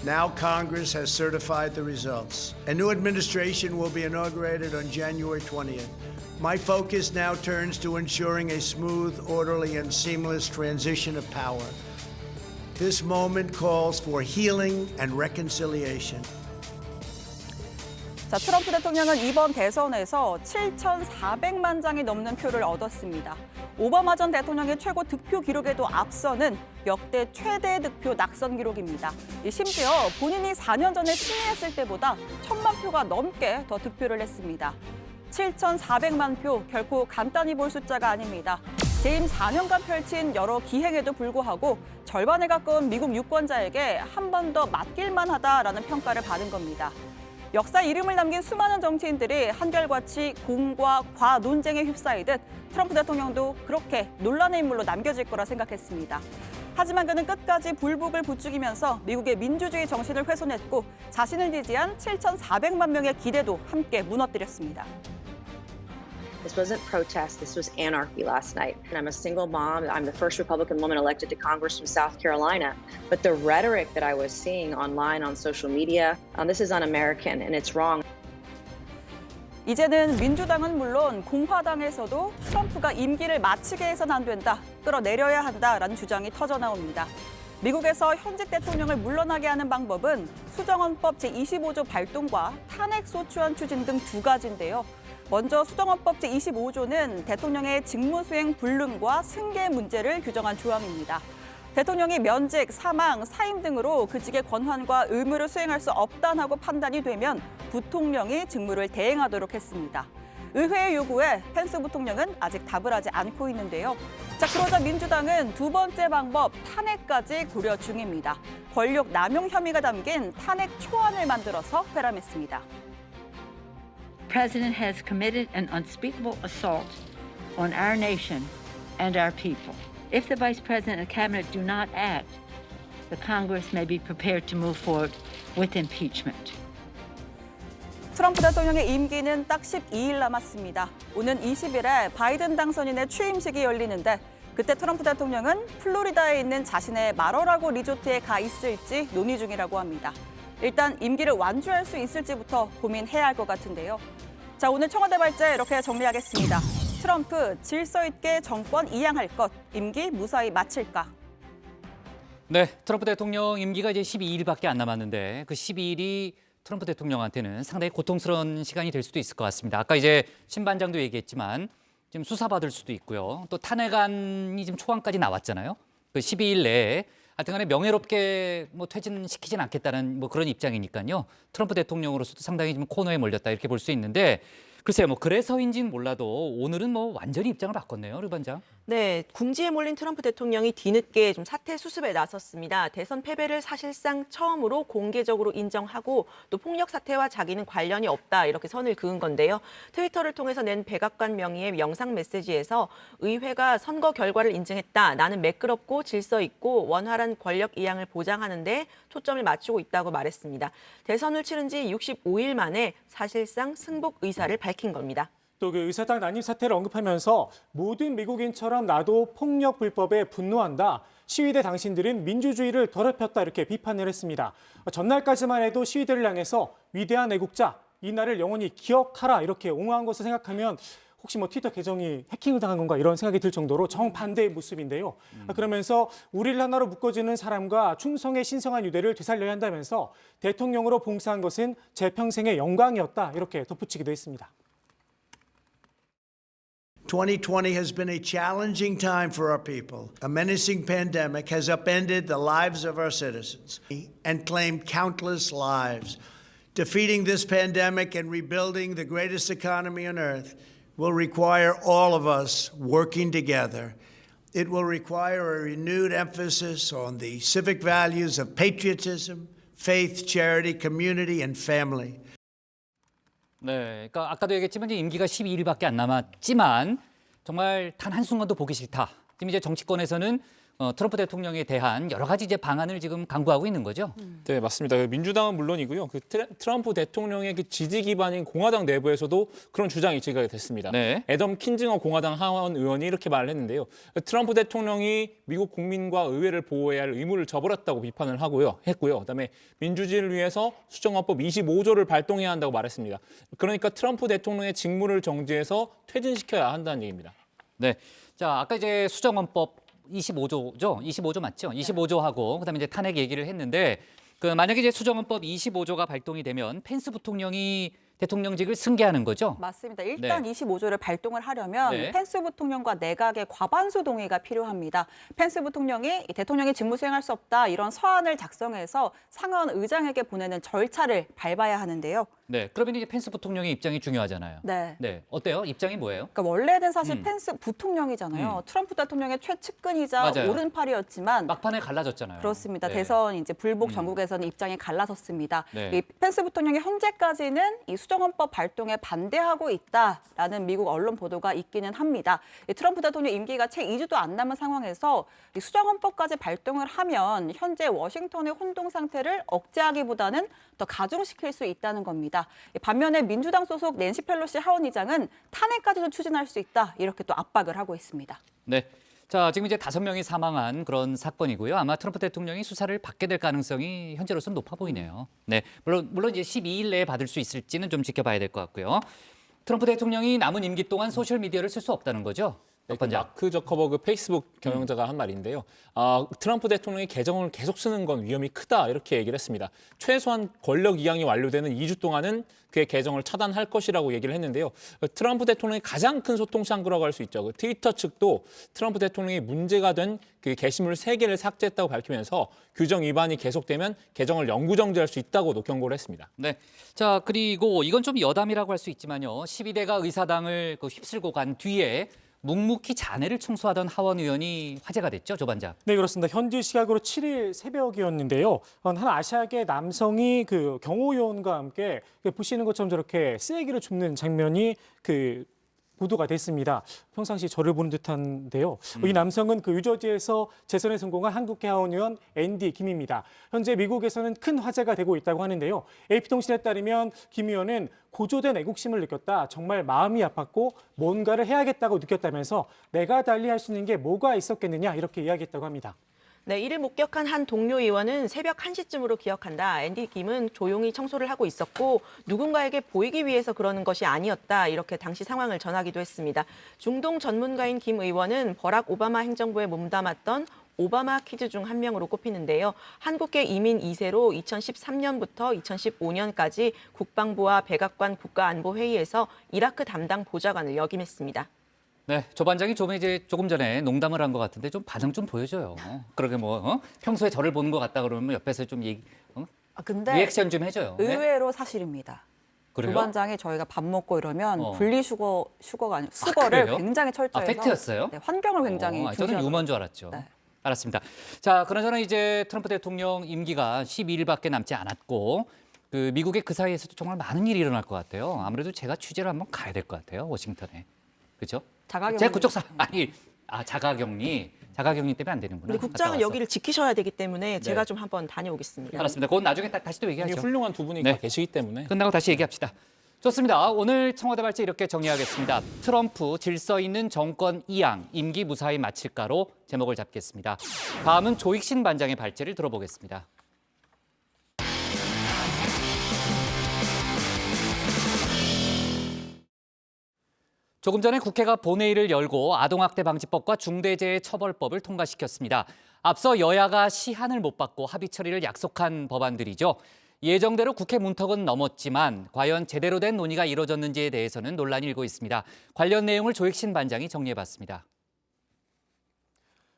Now Congress has certified the results. A new administration will be inaugurated on January 20th. My focus now turns to ensuring a smooth, orderly, and seamless transition of power. This moment calls for healing and reconciliation. 자, 트럼프 대통령은 이번 대선에서 7,400만 장이 넘는 표를 얻었습니다. 오바마 전 대통령의 최고 득표 기록에도 앞서는 역대 최대 득표 낙선 기록입니다. 심지어 본인이 4년 전에 승리했을 때보다 1,000만 표가 넘게 더 득표를 했습니다. 7,400만 표, 결코 간단히 볼 숫자가 아닙니다. 재임 4년간 펼친 여러 기행에도 불구하고 절반에 가까운 미국 유권자에게 한 번 더 맡길만 하다라는 평가를 받은 겁니다. 역사 이름을 남긴 수많은 정치인들이 한결같이 공과 과 논쟁에 휩싸이듯 트럼프 대통령도 그렇게 논란의 인물로 남겨질 거라 생각했습니다. 하지만 그는 끝까지 불복을 부추기면서 미국의 민주주의 정신을 훼손했고 자신을 지지한 7,400만 명의 기대도 함께 무너뜨렸습니다. This wasn't protest, this was anarchy last night. And I'm a single mom. I'm the first Republican woman elected to Congress from South Carolina. But the rhetoric that I was seeing online on social media, this is un-American and it's wrong. 이제는 민주당은 물론 공화당에서도 트럼프가 임기를 마치게 해서는 안 된다, 끌어내려야 한다라는 주장이 터져나옵니다. 미국에서 현직 대통령을 물러나게 하는 방법은 수정헌법 제25조 발동과 탄핵소추안 추진 등 두 가지인데요. 먼저 수정헌법 제25조는 대통령의 직무수행 불능과 승계 문제를 규정한 조항입니다. 대통령이 면직, 사망, 사임 등으로 그 직의 권한과 의무를 수행할 수 없다고 판단이 되면 부통령이 직무를 대행하도록 했습니다. 의회의 요구에 펜스 부통령은 아직 답을 하지 않고 있는데요. 그러자 민주당은 두 번째 방법 탄핵까지 고려 중입니다. 권력 남용 혐의가 담긴 탄핵 초안을 만들어서 회람했습니다. President has committed an unspeakable assault on our nation and our people. If the Vice President and Cabinet do not act, the Congress may be prepared to move forward with impeachment. 트럼프 대통령의 임기는 딱 12일 남았습니다. 오는 20일에 바이든 당선인의 취임식이 열리는데 그때 트럼프 대통령은 플로리다에 있는 자신의 마러라고 리조트에 가 있을지 논의 중이라고 합니다. 일단 임기를 완주할 수 있을지부터 고민해야 할 것 같은데요. 오늘 청와대 발제 이렇게 정리하겠습니다. 트럼프 질서 있게 정권 이양할 것, 임기 무사히 마칠까? 네, 트럼프 대통령 임기가 이제 12일밖에 안 남았는데 그 12일이 트럼프 대통령한테는 상당히 고통스러운 시간이 될 수도 있을 것 같습니다. 아까 이제 신 반장도 얘기했지만 지금 수사받을 수도 있고요. 또 탄핵안이 지금 초안까지 나왔잖아요. 그 12일 내에 하여튼간에 명예롭게 퇴진시키진 않겠다는 그런 입장이니까요. 트럼프 대통령으로서도 상당히 좀 코너에 몰렸다 이렇게 볼 수 있는데 글쎄요, 그래서인지는 몰라도 오늘은 완전히 입장을 바꿨네요, 류 반장. 네, 궁지에 몰린 트럼프 대통령이 뒤늦게 좀 사퇴 수습에 나섰습니다. 대선 패배를 사실상 처음으로 공개적으로 인정하고 또 폭력 사태와 자기는 관련이 없다 이렇게 선을 그은 건데요. 트위터를 통해서 낸 백악관 명의의 영상 메시지에서 의회가 선거 결과를 인증했다. 나는 매끄럽고 질서 있고 원활한 권력 이양을 보장하는 데 초점을 맞추고 있다고 말했습니다. 대선을 치른 지 65일 만에 사실상 승복 의사를 밝힌 겁니다. 또 그 의사당 난임 사태를 언급하면서 모든 미국인처럼 나도 폭력 불법에 분노한다. 시위대 당신들은 민주주의를 더럽혔다 이렇게 비판을 했습니다. 전날까지만 해도 시위대를 향해서 위대한 애국자, 이 날을 영원히 기억하라 이렇게 옹호한 것을 생각하면 혹시 트위터 계정이 해킹을 당한 건가 이런 생각이 들 정도로 정반대의 모습인데요. 그러면서 우리를 하나로 묶어주는 사람과 충성의 신성한 유대를 되살려야 한다면서 대통령으로 봉사한 것은 제 평생의 영광이었다 이렇게 덧붙이기도 했습니다. 2020 has been a challenging time for our people. A menacing pandemic has upended the lives of our citizens and claimed countless lives. Defeating this pandemic and rebuilding the greatest economy on earth will require all of us working together. It will require a renewed emphasis on the civic values of patriotism, faith, charity, community, and family. 네, 그러니까 아까도 얘기했지만 이제 임기가 12일밖에 안 남았지만 정말 단 한순간도 보기 싫다. 지금 이제 정치권에서는 트럼프 대통령에 대한 여러 가지 이제 방안을 지금 강구하고 있는 거죠. 네, 맞습니다. 민주당은 물론이고요. 트럼프 대통령의 지지 기반인 공화당 내부에서도 그런 주장이 제기가 됐습니다. 네. 애덤 킨징어 공화당 하원 의원이 이렇게 말을 했는데요. 트럼프 대통령이 미국 국민과 의회를 보호해야 할 의무를 저버렸다고 비판을 했고요. 그다음에 민주주의를 위해서 수정헌법 25조를 발동해야 한다고 말했습니다. 그러니까 트럼프 대통령의 직무를 정지해서 퇴진시켜야 한다는 얘기입니다. 네, 자 아까 이제 수정헌법 25조죠? 25조 맞죠? 25조하고 그다음에 이제 탄핵 얘기를 했는데 만약에 이제 수정헌법 25조가 발동이 되면 펜스 부통령이 대통령직을 승계하는 거죠? 맞습니다. 일단 네. 25조를 발동을 하려면 네. 펜스 부통령과 내각의 과반수 동의가 필요합니다. 펜스 부통령이 대통령이 직무 수행할 수 없다 이런 서한을 작성해서 상원 의장에게 보내는 절차를 밟아야 하는데요. 네, 그러면 이제 펜스 부통령의 입장이 중요하잖아요. 네. 네, 어때요? 입장이 뭐예요? 그러니까 원래는 사실 펜스 부통령이잖아요. 트럼프 대통령의 최측근이자 맞아요. 오른팔이었지만 막판에 갈라졌잖아요. 그렇습니다. 네. 대선 이제 불복 전국에서는 입장이 갈라섰습니다. 네. 이 펜스 부통령이 현재까지는 이 수정헌법 발동에 반대하고 있다라는 미국 언론 보도가 있기는 합니다. 이 트럼프 대통령 임기가 채 2주도 안 남은 상황에서 이 수정헌법까지 발동을 하면 현재 워싱턴의 혼동 상태를 억제하기보다는 더 가중시킬 수 있다는 겁니다. 반면에 민주당 소속 낸시 펠로시 하원의장은 탄핵까지도 추진할 수 있다 이렇게 또 압박을 하고 있습니다. 네. 자, 지금 이제 5명이 사망한 그런 사건이고요. 아마 트럼프 대통령이 수사를 받게 될 가능성이 현재로서는 높아 보이네요. 네. 물론 이제 12일 내에 받을 수 있을지는 좀 지켜봐야 될 것 같고요. 트럼프 대통령이 남은 임기 동안 소셜 미디어를 쓸 수 없다는 거죠? 네, 그 마크 저커버그 페이스북 경영자가 한 말인데요. 트럼프 대통령이 계정을 계속 쓰는 건 위험이 크다 이렇게 얘기를 했습니다. 최소한 권력 이양이 완료되는 2주 동안은 그의 계정을 차단할 것이라고 얘기를 했는데요. 트럼프 대통령이 가장 큰 소통 창구라고 할 수 있죠. 그 트위터 측도 트럼프 대통령이 문제가 된 그 게시물 3개를 삭제했다고 밝히면서 규정 위반이 계속되면 계정을 영구 정지할 수 있다고도 경고를 했습니다. 네. 자, 그리고 이건 좀 여담이라고 할 수 있지만요. 12대가 의사당을 휩쓸고 간 뒤에 묵묵히 잔해를 청소하던 하원 의원이 화제가 됐죠, 조 반장. 네, 그렇습니다. 현지 시각으로 7일 새벽이었는데요. 한 아시아계 남성이 그 경호요원과 함께 보시는 것처럼 저렇게 쓰레기를 줍는 장면이 보도가 됐습니다. 평상시 저를 보는 듯한데요. 이 남성은 뉴저지에서 재선에 성공한 한국계 하원 의원 앤디 김입니다. 현재 미국에서는 큰 화제가 되고 있다고 하는데요. AP통신에 따르면 김 의원은 고조된 애국심을 느꼈다. 정말 마음이 아팠고 뭔가를 해야겠다고 느꼈다면서 내가 달리 할 수 있는 게 뭐가 있었겠느냐 이렇게 이야기했다고 합니다. 네, 이를 목격한 한 동료 의원은 새벽 1시쯤으로 기억한다. 앤디 김은 조용히 청소를 하고 있었고 누군가에게 보이기 위해서 그러는 것이 아니었다. 이렇게 당시 상황을 전하기도 했습니다. 중동 전문가인 김 의원은 버락 오바마 행정부에 몸담았던 오바마 키즈 중 한 명으로 꼽히는데요. 한국계 이민 2세로 2013년부터 2015년까지 국방부와 백악관 국가안보회의에서 이라크 담당 보좌관을 역임했습니다. 네, 조 반장이 조금 전에 농담을 한 것 같은데 좀 반응 좀 보여줘요. 그러게 평소에 저를 보는 것 같다 그러면 옆에서 좀 근데 리액션 좀 해줘요. 의외로 사실입니다. 그래요? 조 반장이 저희가 밥 먹고 이러면 분리수거가 아니고 수거를 그래요? 굉장히 철저해서 팩트였어요? 네, 환경을 굉장히 저는 중시하더라고요. 유머인 줄 알았죠. 네. 알았습니다. 자, 그나저나 이제 트럼프 대통령 임기가 12일밖에 남지 않았고 미국의 그 사이에서도 정말 많은 일이 일어날 것 같아요. 아무래도 제가 취재를 한번 가야 될 것 같아요. 워싱턴에. 그렇죠? 자가격리. 제가 그쪽 자가격리 때문에 안 되는구나. 근데 국장은 여기를 지키셔야 되기 때문에 제가 네. 좀 한번 다녀오겠습니다. 알았습니다. 그건 나중에 다시 또 얘기하죠. 훌륭한 두 분이 네. 계시기 때문에. 끝나고 다시 얘기합시다. 좋습니다. 오늘 청와대 발제 이렇게 정리하겠습니다. 트럼프 질서 있는 정권 이양, 임기 무사히 마칠까로 제목을 잡겠습니다. 다음은 조익신 반장의 발제를 들어보겠습니다. 조금 전에 국회가 본회의를 열고 아동학대 방지법과 중대재해처벌법을 통과시켰습니다. 앞서 여야가 시한을 못 받고 합의 처리를 약속한 법안들이죠. 예정대로 국회 문턱은 넘었지만 과연 제대로 된 논의가 이루어졌는지에 대해서는 논란이 일고 있습니다. 관련 내용을 조익신 반장이 정리해봤습니다.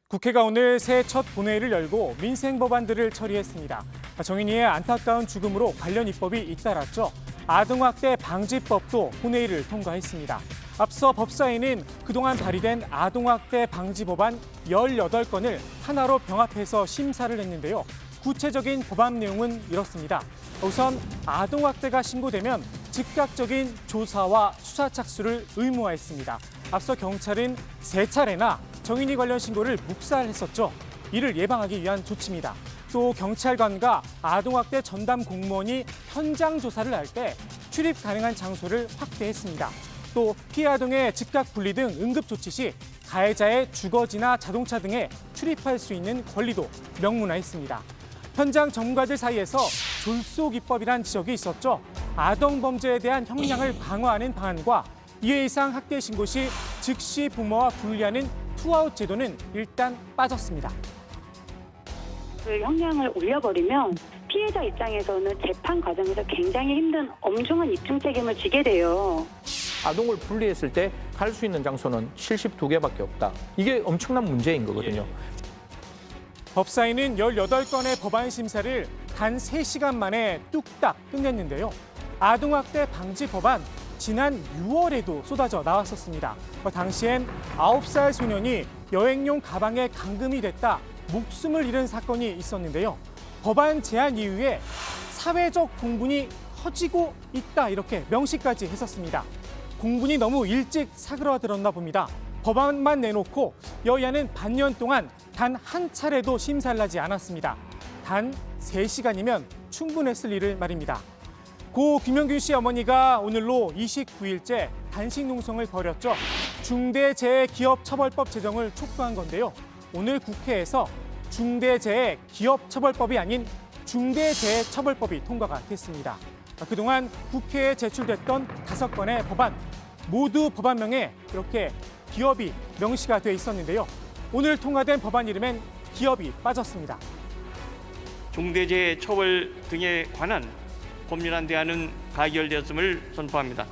국회가 오늘 새 첫 본회의를 열고 민생 법안들을 처리했습니다. 정인이의 안타까운 죽음으로 관련 입법이 잇따랐죠. 아동학대 방지법도 본회의를 통과했습니다. 앞서 법사위는 그동안 발의된 아동학대 방지 법안 18건을 하나로 병합해서 심사를 했는데요. 구체적인 법안 내용은 이렇습니다. 우선 아동학대가 신고되면 즉각적인 조사와 수사 착수를 의무화했습니다. 앞서 경찰은 3차례나 정인이 관련 신고를 묵살했었죠. 이를 예방하기 위한 조치입니다. 또 경찰관과 아동학대 전담 공무원이 현장 조사를 할 때 출입 가능한 장소를 확대했습니다. 또 피해 아동의 즉각 분리 등 응급 조치 시 가해자의 주거지나 자동차 등에 출입할 수 있는 권리도 명문화했습니다. 현장 전문가들 사이에서 졸속 입법이란 지적이 있었죠. 아동 범죄에 대한 형량을 강화하는 방안과 2회 이상 학대 신고 시 즉시 부모와 분리하는 투아웃 제도는 일단 빠졌습니다. 형량을 올려버리면 피해자 입장에서는 재판 과정에서 굉장히 힘든 엄중한 입증 책임을 지게 돼요. 아동을 분리했을 때 갈 수 있는 장소는 72개밖에 없다. 이게 엄청난 문제인 거거든요. 법사위는 18건의 법안 심사를 단 3시간 만에 뚝딱 끝냈는데요. 아동학대 방지 법안 지난 6월에도 쏟아져 나왔었습니다. 당시엔 9살 소년이 여행용 가방에 감금이 됐다 목숨을 잃은 사건이 있었는데요. 법안 제안 이후에 사회적 공분이 커지고 있다 이렇게 명시까지 했었습니다. 공분이 너무 일찍 사그라들었나 봅니다. 법안만 내놓고 여야는 반년 동안 단 한 차례도 심사를 하지 않았습니다. 단 3시간이면 충분했을 일을 말입니다. 고 김영균 씨 어머니가 오늘로 29일째 단식 농성을 벌였죠. 중대재해기업처벌법 제정을 촉구한 건데요. 오늘 국회에서 중대재해기업처벌법이 아닌 중대재해처벌법이 통과가 됐습니다. 그동안 국회에 제출됐던 5건의 법안 모두 법안명에 이렇게 기업이 명시가 돼 있었는데요. 오늘 통과된 법안 이름엔 기업이 빠졌습니다. 중대재해처벌 등에 관한 법률안 대안은 가결되었음을 선포합니다.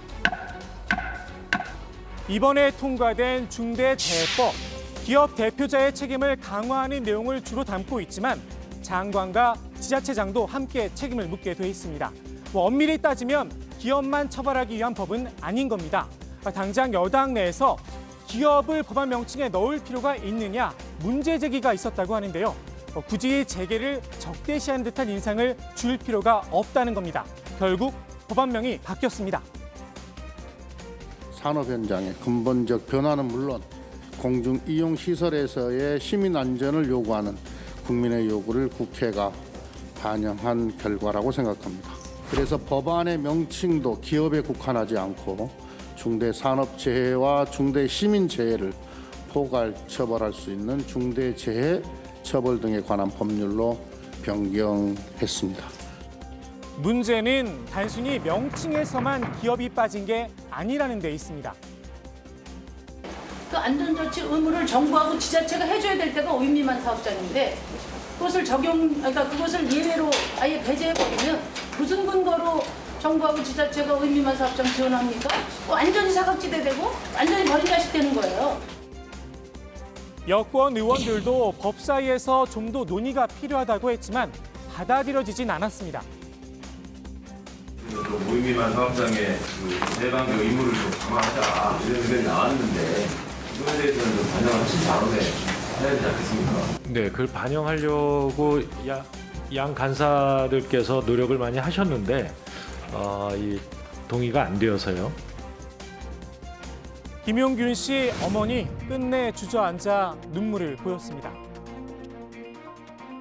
이번에 통과된 중대재해법, 기업 대표자의 책임을 강화하는 내용을 주로 담고 있지만 장관과 지자체장도 함께 책임을 묻게 돼 있습니다. 엄밀히 따지면 기업만 처벌하기 위한 법은 아닌 겁니다. 당장 여당 내에서 기업을 법안 명칭에 넣을 필요가 있느냐 문제 제기가 있었다고 하는데요. 굳이 재계를 적대시하는 듯한 인상을 줄 필요가 없다는 겁니다. 결국 법안명이 바뀌었습니다. 산업 현장의 근본적 변화는 물론 공중 이용 시설에서의 시민 안전을 요구하는 국민의 요구를 국회가 반영한 결과라고 생각합니다. 그래서 법안의 명칭도 기업에 국한하지 않고 중대산업재해와 중대시민재해를 포괄 처벌할 수 있는 중대재해처벌 등에 관한 법률로 변경했습니다. 문제는 단순히 명칭에서만 기업이 빠진 게 아니라는 데 있습니다. 그 안전조치 의무를 정부하고 지자체가 해줘야 될 때가 오인미만 사업장인데 그것을 그것을 예외로 아예 배제해버리면 무슨 근거로 정부하고 지자체가 오인미만 사업장 지원합니까? 완전히 사각지대 되고 완전히 버림자식 되는 거예요. 여권 의원들도 법사위에서 좀 더 논의가 필요하다고 했지만 받아들여지진 않았습니다. 오인미만 사업장의 해방적 의무를 좀 강화하자 이런 의견이 나왔는데 이거에 대해서는 좀 반영을 하신 다음에 해야 되지 않겠습니까? 네, 그걸 반영하려고 양 간사들께서 노력을 많이 하셨는데 이 동의가 안 되어서요. 김용균 씨 어머니 끝내 주저앉아 눈물을 보였습니다.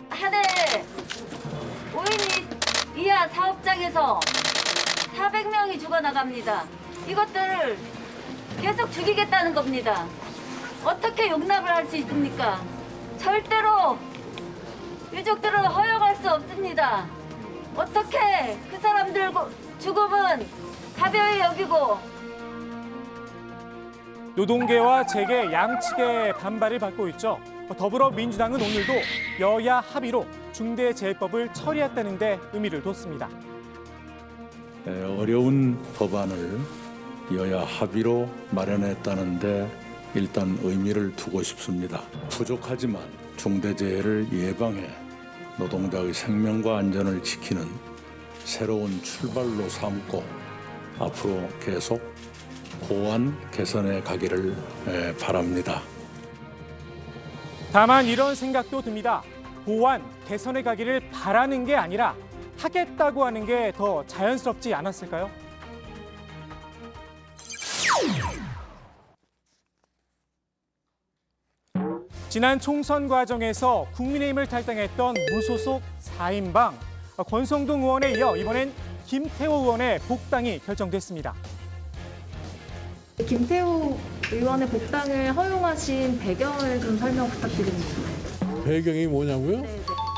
한 해 오인미 이하 사업장에서 400명이 죽어나갑니다. 이것들을 계속 죽이겠다는 겁니다. 어떻게 용납을 할 수 있습니까? 절대로 유족들을 허용할 수 없습니다. 어떻게 그 사람들 죽음은 가벼이 여기고 노동계와 재계 양측의 반발을 받고 있죠. 더불어민주당은 오늘도 여야 합의로 중대재해법을 처리했다는 데 의미를 뒀습니다. 어려운 법안을 여야 합의로 마련했다는데 일단 의미를 두고 싶습니다. 부족하지만 중대재해를 예방해 노동자의 생명과 안전을 지키는 새로운 출발로 삼고 앞으로 계속 보완 개선해 가기를 바랍니다. 다만 이런 생각도 듭니다. 보완 개선해 가기를 바라는 게 아니라 하겠다고 하는 게 더 자연스럽지 않았을까요? 지난 총선 과정에서 국민의힘을 탈당했던 무소속 4인방 권성동 의원에 이어 이번엔 김태호 의원의 복당이 결정됐습니다. 김태호 의원의 복당을 허용하신 배경을 좀 설명 부탁드립니다. 배경이 뭐냐고요?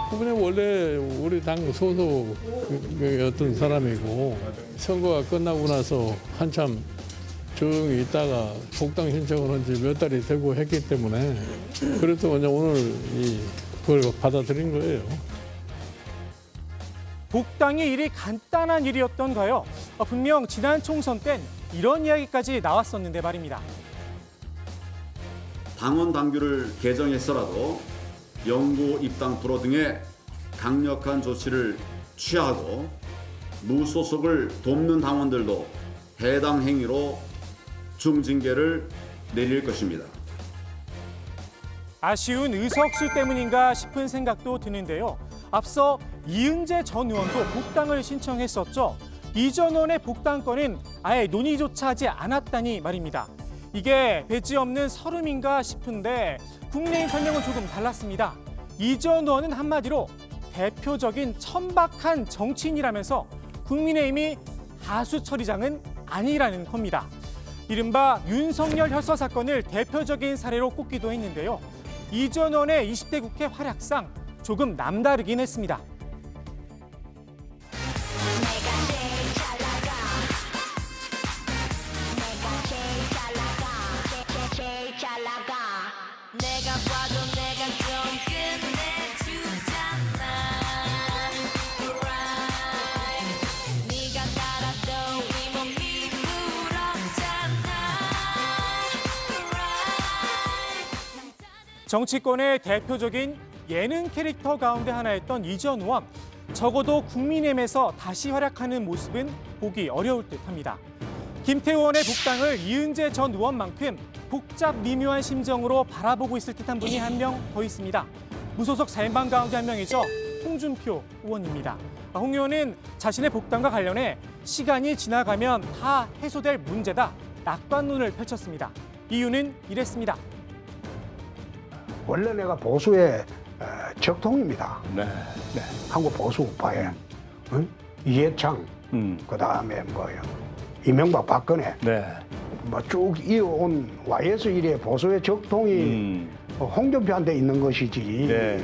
그분은 원래 우리 당 소속이었던 사람이고 선거가 끝나고 나서 한참 조용히 있다가 복당 신청을 한 지 몇 달이 되고 했기 때문에 그래서 오늘 그걸 받아들인 거예요. 복당이 이리 간단한 일이었던가요? 분명 지난 총선 땐 이런 이야기까지 나왔었는데 말입니다. 당원 당규를 개정했어라도 영구 입당 불허 등의 강력한 조치를 취하고 무소속을 돕는 당원들도 해당 행위로 중징계를 내릴 것입니다. 아쉬운 의석수 때문인가 싶은 생각도 드는데요. 앞서 이은재 전 의원도 복당을 신청했었죠. 이 전 의원의 복당권은 아예 논의조차 하지 않았다니 말입니다. 이게 배지 없는 서름인가 싶은데 국민의힘 설명은 조금 달랐습니다. 이 전 의원은 한마디로 대표적인 천박한 정치인이라면서 국민의힘이 하수 처리장은 아니라는 겁니다. 이른바 윤석열 혈서 사건을 대표적인 사례로 꼽기도 했는데요. 이 전 의원의 20대 국회 활약상 조금 남다르긴 했습니다. 내가 봐도 내가 좀 끝내주잖아. Right. 네가 달아도 이 몸이 부럽잖아. Right. 정치권의 대표적인 예능 캐릭터 가운데 하나였던 이 전 의원. 적어도 국민의힘에서 다시 활약하는 모습은 보기 어려울 듯합니다. 김태우 의원의 복당을 이은재 전 의원만큼 복잡 미묘한 심정으로 바라보고 있을 듯한 분이 한 명 더 있습니다. 무소속 4인방 가운데 한 명이죠. 홍준표 의원입니다. 홍 의원은 자신의 복당과 관련해 시간이 지나가면 다 해소될 문제다. 낙관론을 펼쳤습니다. 이유는 이랬습니다. 원래 내가 보수의 적통입니다. 네. 네, 한국 보수 우파에 이해창, 그다음에 뭐요 이명박, 박근혜, 네. 뭐 쭉 이어온 YS 일의 보수의 적통이 홍준표한테 있는 것이지. 네.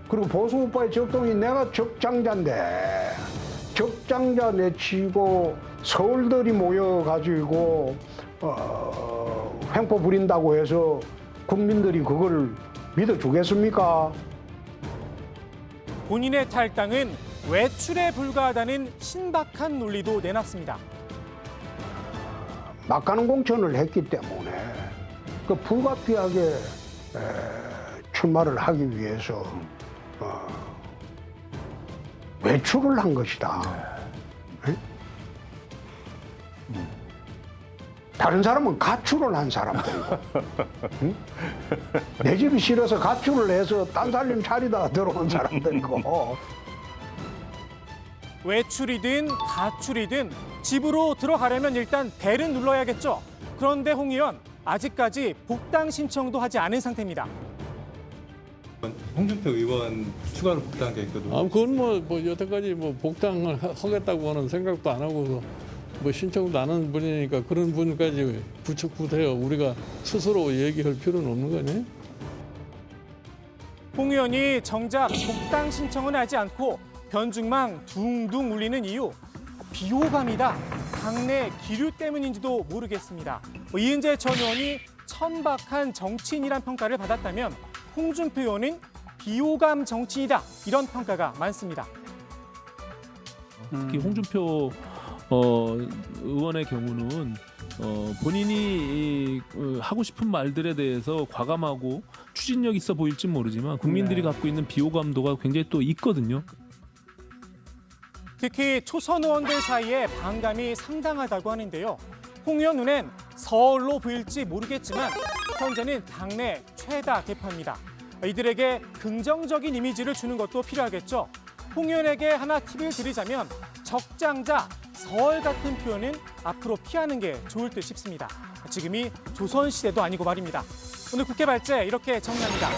그리고 보수 우파의 적통이 내가 적장자인데 적장자 내치고 서울들이 모여가지고 횡포 부린다고 해서 국민들이 그걸 믿어주겠습니까? 본인의 탈당은 외출에 불과하다는 신박한 논리도 내놨습니다. 막가는 공천을 했기 때문에 그 불가피하게 출마를 하기 위해서 외출을 한 것이다. 네? 다른 사람은 가출을 한 사람들이고 응? 내 집이 싫어서 가출을 해서 딴 살림 차리다가 들어온 사람들이고 외출이든 가출이든 집으로 들어가려면 일단 벨은 눌러야겠죠. 그런데 홍 의원 아직까지 복당 신청도 하지 않은 상태입니다. 홍준표 의원 추가로 복당 계획도 그건 뭐 여태까지 뭐 복당을 하겠다고는 생각도 안 하고 뭐 신청도 안 하는 분이니까 그런 분까지 구체구태여 우리가 스스로 얘기할 필요는 없는 거니? 홍 의원이 정작 복당 신청은 하지 않고 변죽망 둥둥 울리는 이유 비호감이다. 당내 기류 때문인지도 모르겠습니다. 이은재 전 의원이 천박한 정치인이란 평가를 받았다면 홍준표 의원은 비호감 정치인이다. 이런 평가가 많습니다. 특히 홍준표 의원의 경우는 본인이 하고 싶은 말들에 대해서 과감하고 추진력 있어 보일진 모르지만 국민들이 갖고 있는 비호감도가 굉장히 또 있거든요. 특히 초선 의원들 사이에 반감이 상당하다고 하는데요. 홍 의원 눈엔 서울로 보일지 모르겠지만 현재는 당내 최다 계파입니다. 이들에게 긍정적인 이미지를 주는 것도 필요하겠죠. 홍 의원에게 하나 팁을 드리자면 적장자, 서울 같은 표현은 앞으로 피하는 게 좋을 듯 싶습니다. 지금이 조선시대도 아니고 말입니다. 오늘 국회 발제 이렇게 정리합니다.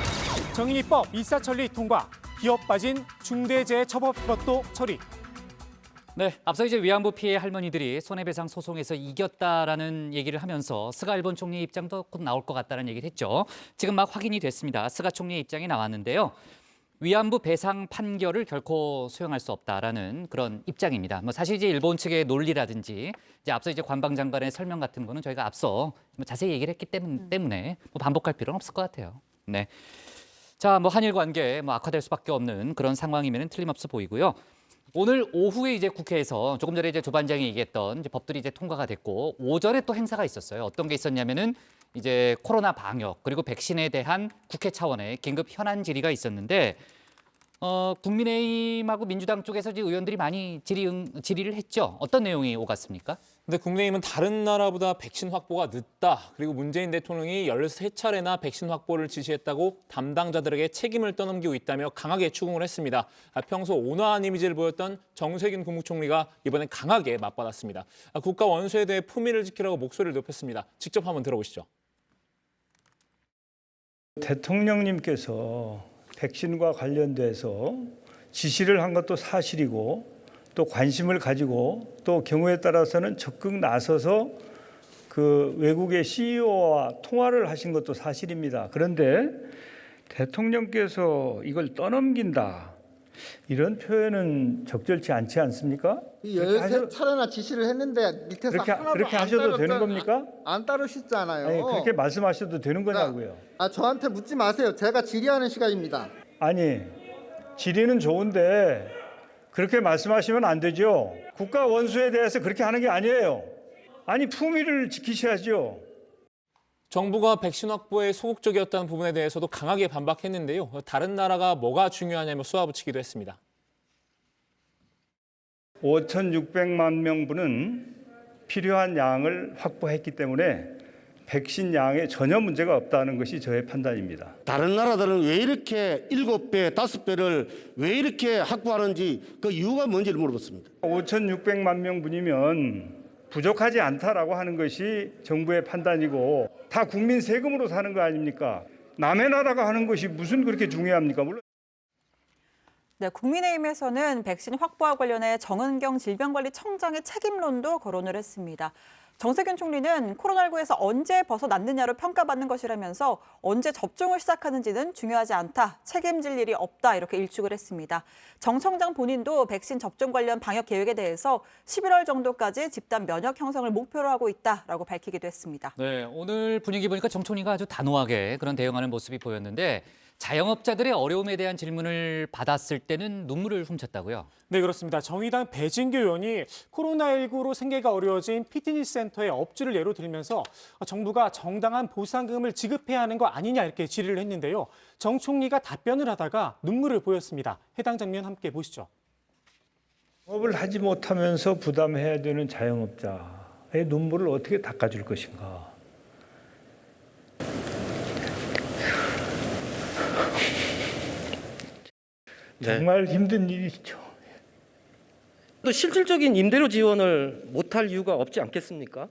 정인이법 일사천리 통과, 기업 빠진 중대재해처벌법도 처리. 네, 앞서 이제 위안부 피해 할머니들이 손해배상 소송에서 이겼다라는 얘기를 하면서 스가 일본 총리 입장도 곧 나올 것 같다는 얘기를 했죠. 지금 막 확인이 됐습니다. 스가 총리 입장이 나왔는데요. 위안부 배상 판결을 결코 수용할 수 없다라는 그런 입장입니다. 사실 이제 일본 측의 논리라든지 이제 앞서 이제 관방장관의 설명 같은 거는 저희가 앞서 자세히 얘기를 했기 때문에 반복할 필요는 없을 것 같아요. 네. 자, 한일 관계 악화될 수밖에 없는 그런 상황이면 틀림없어 보이고요. 오늘 오후에 이제 국회에서 조금 전에 이제 조 반장이 얘기했던 이제 법들이 이제 통과가 됐고 오전에 또 행사가 있었어요. 어떤 게 있었냐면은 이제 코로나 방역 그리고 백신에 대한 국회 차원의 긴급 현안 질의가 있었는데 국민의힘하고 민주당 쪽에서 이제 의원들이 많이 질의를 했죠. 어떤 내용이 오갔습니까? 근데 국민의힘은 다른 나라보다 백신 확보가 늦다. 그리고 문재인 대통령이 13차례나 백신 확보를 지시했다고 담당자들에게 책임을 떠넘기고 있다며 강하게 추궁을 했습니다. 평소 온화한 이미지를 보였던 정세균 국무총리가 이번엔 강하게 맞받았습니다. 국가 원수에 대해 품위를 지키라고 목소리를 높였습니다. 직접 한번 들어보시죠. 대통령님께서 백신과 관련돼서 지시를 한 것도 사실이고 또 관심을 가지고 또 경우에 따라서는 적극 나서서 그 외국의 CEO와 통화를 하신 것도 사실입니다. 그런데 대통령께서 이걸 떠넘긴다. 이런 표현은 적절치 않지 않습니까? 13차례나 지시를 했는데 밑에서 하나도 그렇게 안 하셔도 되는 따랐잖아요. 겁니까? 안 따르셨잖아요. 아니, 그렇게 말씀하셔도 되는 거냐고요. 저한테 묻지 마세요. 제가 질의하는 시간입니다. 아니, 질의는 좋은데 그렇게 말씀하시면 안 되죠. 국가 원수에 대해서 그렇게 하는 게 아니에요. 아니, 품위를 지키셔야죠. 정부가 백신 확보에 소극적이었다는 부분에 대해서도 강하게 반박했는데요. 다른 나라가 뭐가 중요하냐며 쏘아붙이기도 했습니다. 5,600만 명분은 필요한 양을 확보했기 때문에 백신 양에 전혀 문제가 없다는 것이 저의 판단입니다. 다른 나라들은 왜 이렇게 7배, 5배를 왜 이렇게 확보하는지 그 이유가 뭔지를 물어봤습니다. 5,600만 명분이면 부족하지 않다라고 하는 것이 정부의 판단이고 다 국민 세금으로 사는 거 아닙니까? 남의 나라가 하는 것이 무슨 그렇게 중요합니까? 물론. 네, 국민의힘에서는 백신 확보와 관련해 정은경 질병관리청장의 책임론도 거론을 했습니다. 정세균 총리는 코로나19에서 언제 벗어났느냐로 평가받는 것이라면서 언제 접종을 시작하는지는 중요하지 않다, 책임질 일이 없다 이렇게 일축을 했습니다. 정 청장 본인도 백신 접종 관련 방역 계획에 대해서 11월 정도까지 집단 면역 형성을 목표로 하고 있다라고 밝히기도 했습니다. 네, 오늘 분위기 보니까 정 총리가 아주 단호하게 그런 대응하는 모습이 보였는데 자영업자들의 어려움에 대한 질문을 받았을 때는 눈물을 훔쳤다고요? 네, 그렇습니다. 정의당 배진규 의원이 코로나19로 생계가 어려워진 피트니스 센터의 업주를 예로 들면서 정부가 정당한 보상금을 지급해야 하는 거 아니냐 이렇게 질의를 했는데요. 정 총리가 답변을 하다가 눈물을 보였습니다. 해당 장면 함께 보시죠. 영업을 하지 못하면서 부담해야 되는 자영업자의 눈물을 어떻게 닦아줄 것인가. 정말 힘든 일이죠. 또 실질적인 임대료 지원을 못할 이유가 없지 않겠습니까?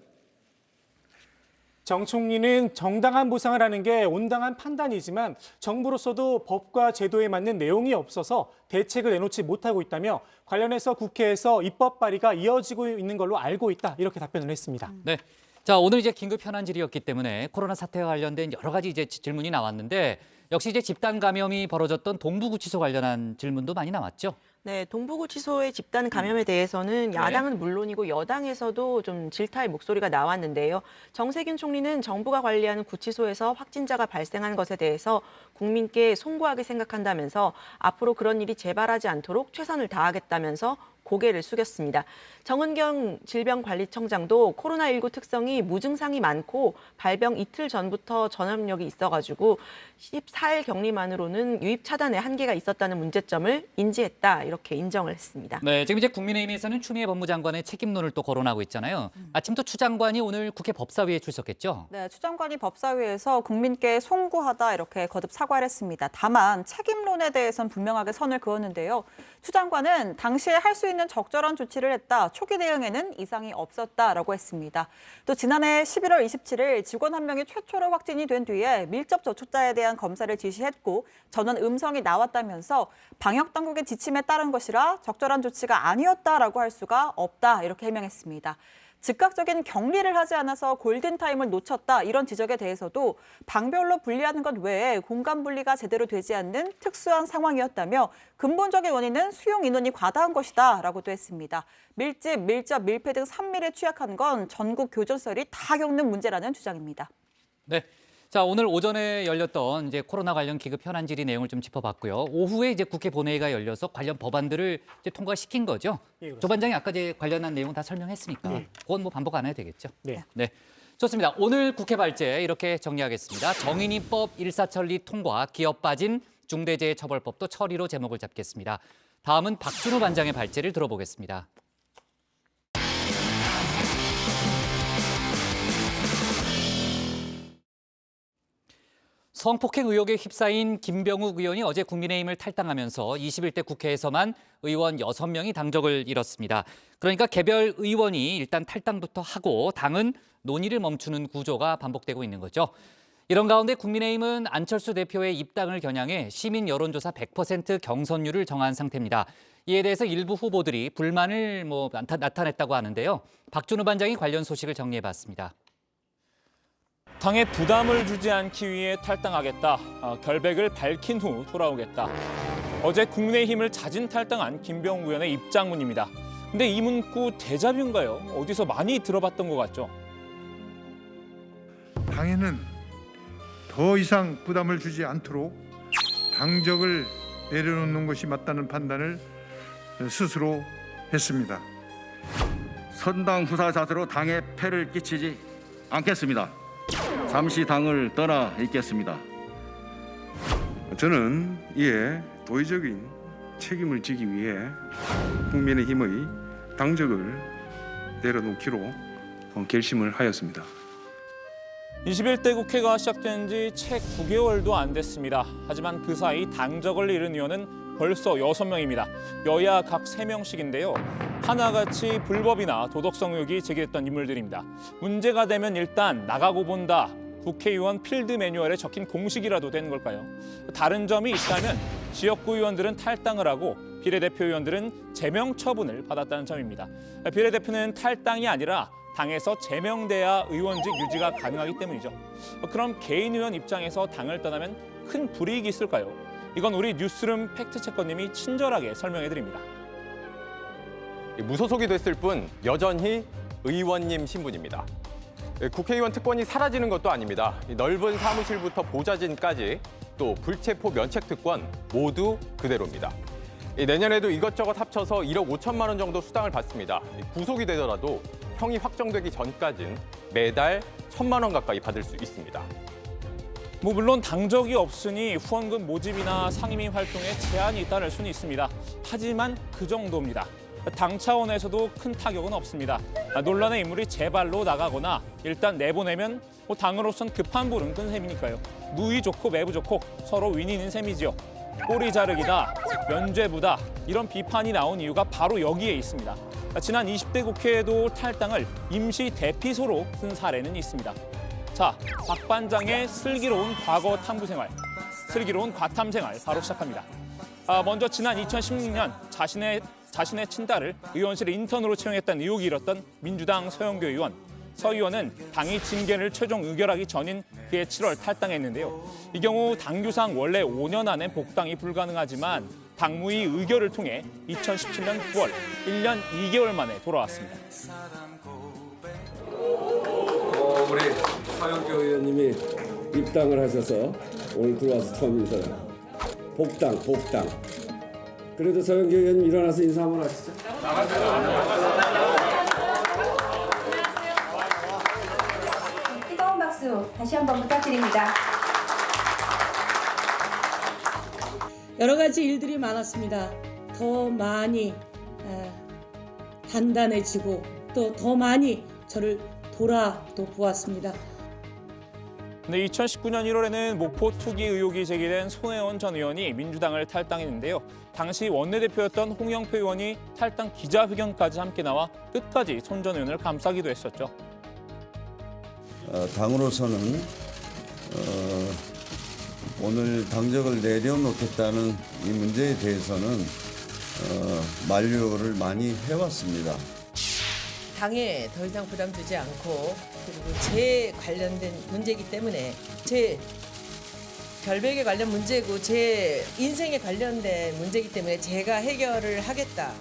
정 총리는 정당한 보상을 하는 게 온당한 판단이지만 정부로서도 법과 제도에 맞는 내용이 없어서 대책을 내놓지 못하고 있다며 관련해서 국회에서 입법 발의가 이어지고 있는 걸로 알고 있다 이렇게 답변을 했습니다. 네. 자, 오늘 이제 긴급 현안 질의였기 때문에 코로나 사태와 관련된 여러 가지 이제 질문이 나왔는데 역시 이제 집단 감염이 벌어졌던 동부구치소 관련한 질문도 많이 나왔죠. 네, 동부구치소의 집단 감염에 대해서는 야당은 물론이고 여당에서도 좀 질타의 목소리가 나왔는데요. 정세균 총리는 정부가 관리하는 구치소에서 확진자가 발생한 것에 대해서 국민께 송구하게 생각한다면서 앞으로 그런 일이 재발하지 않도록 최선을 다하겠다면서 고개를 숙였습니다. 정은경 질병관리청장도 코로나19 특성이 무증상이 많고 발병 이틀 전부터 전염력이 있어가지고 14일 격리만으로는 유입 차단에 한계가 있었다는 문제점을 인지했다 이렇게 인정을 했습니다. 네, 지금 이제 국민의힘에서는 추미애 법무장관의 책임론을 또 거론하고 있잖아요. 아침 또 추 장관이 오늘 국회 법사위에 출석했죠. 네, 추 장관이 법사위에서 국민께 송구하다 이렇게 거듭 사과를 했습니다. 다만 책임론에 대해서는 분명하게 선을 그었는데요. 추 장관은 당시에 할 수 있는 적절한 조치를 했다. 초기 대응에는 이상이 없었다라고 했습니다. 또 지난해 11월 27일 직원 한 명이 최초로 확진이 된 뒤에 밀접 접촉자에 대한 검사를 지시했고 전원 음성이 나왔다면서 방역 당국의 지침에 따른 것이라 적절한 조치가 아니었다라고 할 수가 없다 이렇게 해명했습니다. 즉각적인 격리를 하지 않아서 골든타임을 놓쳤다 이런 지적에 대해서도 방별로 분리하는 것 외에 공간 분리가 제대로 되지 않는 특수한 상황이었다며 근본적인 원인은 수용 인원이 과다한 것이다 라고도 했습니다. 밀집, 밀접, 밀폐 등 3밀에 취약한 건 전국 교전설이 다 겪는 문제라는 주장입니다. 네. 자, 오늘 오전에 열렸던 이제 코로나 관련 기급 현안 질의 내용을 좀 짚어봤고요. 오후에 이제 국회 본회의가 열려서 관련 법안들을 이제 통과시킨 거죠. 예, 조 반장이 아까 이제 관련한 내용 다 설명했으니까 네. 그건 뭐 반복 안 해도 되겠죠. 네. 네. 좋습니다. 오늘 국회 발제 이렇게 정리하겠습니다. 정인이법 일사천리 통과, 기업 빠진 중대재해처벌법도 처리로 제목을 잡겠습니다. 다음은 박준우 반장의 발제를 들어보겠습니다. 성폭행 의혹에 휩싸인 김병욱 의원이 어제 국민의힘을 탈당하면서 21대 국회에서만 의원 6명이 당적을 잃었습니다. 그러니까 개별 의원이 일단 탈당부터 하고 당은 논의를 멈추는 구조가 반복되고 있는 거죠. 이런 가운데 국민의힘은 안철수 대표의 입당을 겨냥해 시민 여론조사 100% 경선률을 정한 상태입니다. 이에 대해서 일부 후보들이 불만을 나타냈다고 하는데요. 박준우 반장이 관련 소식을 정리해봤습니다. 당에 부담을 주지 않기 위해 탈당하겠다. 결백을 밝힌 후 돌아오겠다. 어제 국민의힘을 자진 탈당한 김병욱 의원의 입장문입니다. 근데 이 문구 데자뷰인가요? 어디서 많이 들어봤던 것 같죠? 당에는 더 이상 부담을 주지 않도록 당적을 내려놓는 것이 맞다는 판단을 스스로 했습니다. 선당 후사 자세로 당에 폐를 끼치지 않겠습니다. 잠시 당을 떠나 있겠습니다. 저는 이에 도의적인 책임을 지기 위해 국민의힘의 당적을 내려놓기로 결심을 하였습니다. 21대 국회가 시작된 지 채 9개월도 안 됐습니다. 하지만 그 사이 당적을 잃은 의원은 벌써 6명입니다. 여야 각 3명씩인데요. 하나같이 불법이나 도덕성 의혹이 제기됐던 인물들입니다. 문제가 되면 일단 나가고 본다. 국회의원 필드 매뉴얼에 적힌 공식이라도 되는 걸까요? 다른 점이 있다면 지역구 의원들은 탈당을 하고 비례대표 의원들은 제명 처분을 받았다는 점입니다. 비례대표는 탈당이 아니라 당에서 제명돼야 의원직 유지가 가능하기 때문이죠. 그럼 개인 의원 입장에서 당을 떠나면 큰 불이익이 있을까요? 이건 우리 뉴스룸 팩트체커님이 친절하게 설명해드립니다. 무소속이 됐을 뿐 여전히 의원님 신분입니다. 국회의원 특권이 사라지는 것도 아닙니다. 넓은 사무실부터 보좌진까지 또 불체포 면책 특권 모두 그대로입니다. 내년에도 이것저것 합쳐서 1억 5천만 원 정도 수당을 받습니다. 구속이 되더라도 형이 확정되기 전까진 매달 1,000만 원 가까이 받을 수 있습니다. 물론 당적이 없으니 후원금 모집이나 상임위 활동에 제한이 있다는 수는 있습니다. 하지만 그 정도입니다. 당 차원에서도 큰 타격은 없습니다. 논란의 인물이 재발로 나가거나 일단 내보내면 당으로선 급한 불은 끈 셈이니까요. 무의 좋고 매부 좋고 서로 윈윈인 셈이지요. 꼬리 자르기다, 면죄부다 이런 비판이 나온 이유가 바로 여기에 있습니다. 지난 20대 국회에도 탈당을 임시 대피소로 쓴 사례는 있습니다. 자, 박 반장의 슬기로운 과거 탐구 생활, 슬기로운 과탐 생활 바로 시작합니다. 먼저 지난 2016년 자신의 친딸을 의원실 인턴으로 채용했다는 의혹이 일었던 민주당 서영교 의원. 서 의원은 당이 징계를 최종 의결하기 전인 그해 7월 탈당했는데요. 이 경우 당규상 원래 5년 안에 복당이 불가능하지만 당무위 의결을 통해 2017년 9월 1년 2개월 만에 돌아왔습니다. 우리 서영교 의원님이 입당을 하셔서 오늘 들어와서 처음 인사해요. 복당. 그래도 서영교 의원님 일어나서 인사 한번 하시죠. 뜨거운 박수 다시 한번 부탁드립니다. 여러 가지 일들이 많았습니다. 더 많이 단단해지고 또 더 많이 저를 돌아도 보았습니다. 네, 2019년 1월에는 목포 투기 의혹이 제기된 손혜원 전 의원이 민주당을 탈당했는데요. 당시 원내대표였던 홍영표 의원이 탈당 기자회견까지 함께 나와 끝까지 손 전 의원을 감싸기도 했었죠. 당으로서는 오늘 당적을 내려놓겠다는 이 문제에 대해서는 만류를 많이 해왔습니다. 당에 더 이상 부담 주지 않고 그리고 제 관련된 문제이기 때문에 제 결백에 관련 문제고 제 인생에 관련된 문제이기 때문에 제가 해결을 하겠다.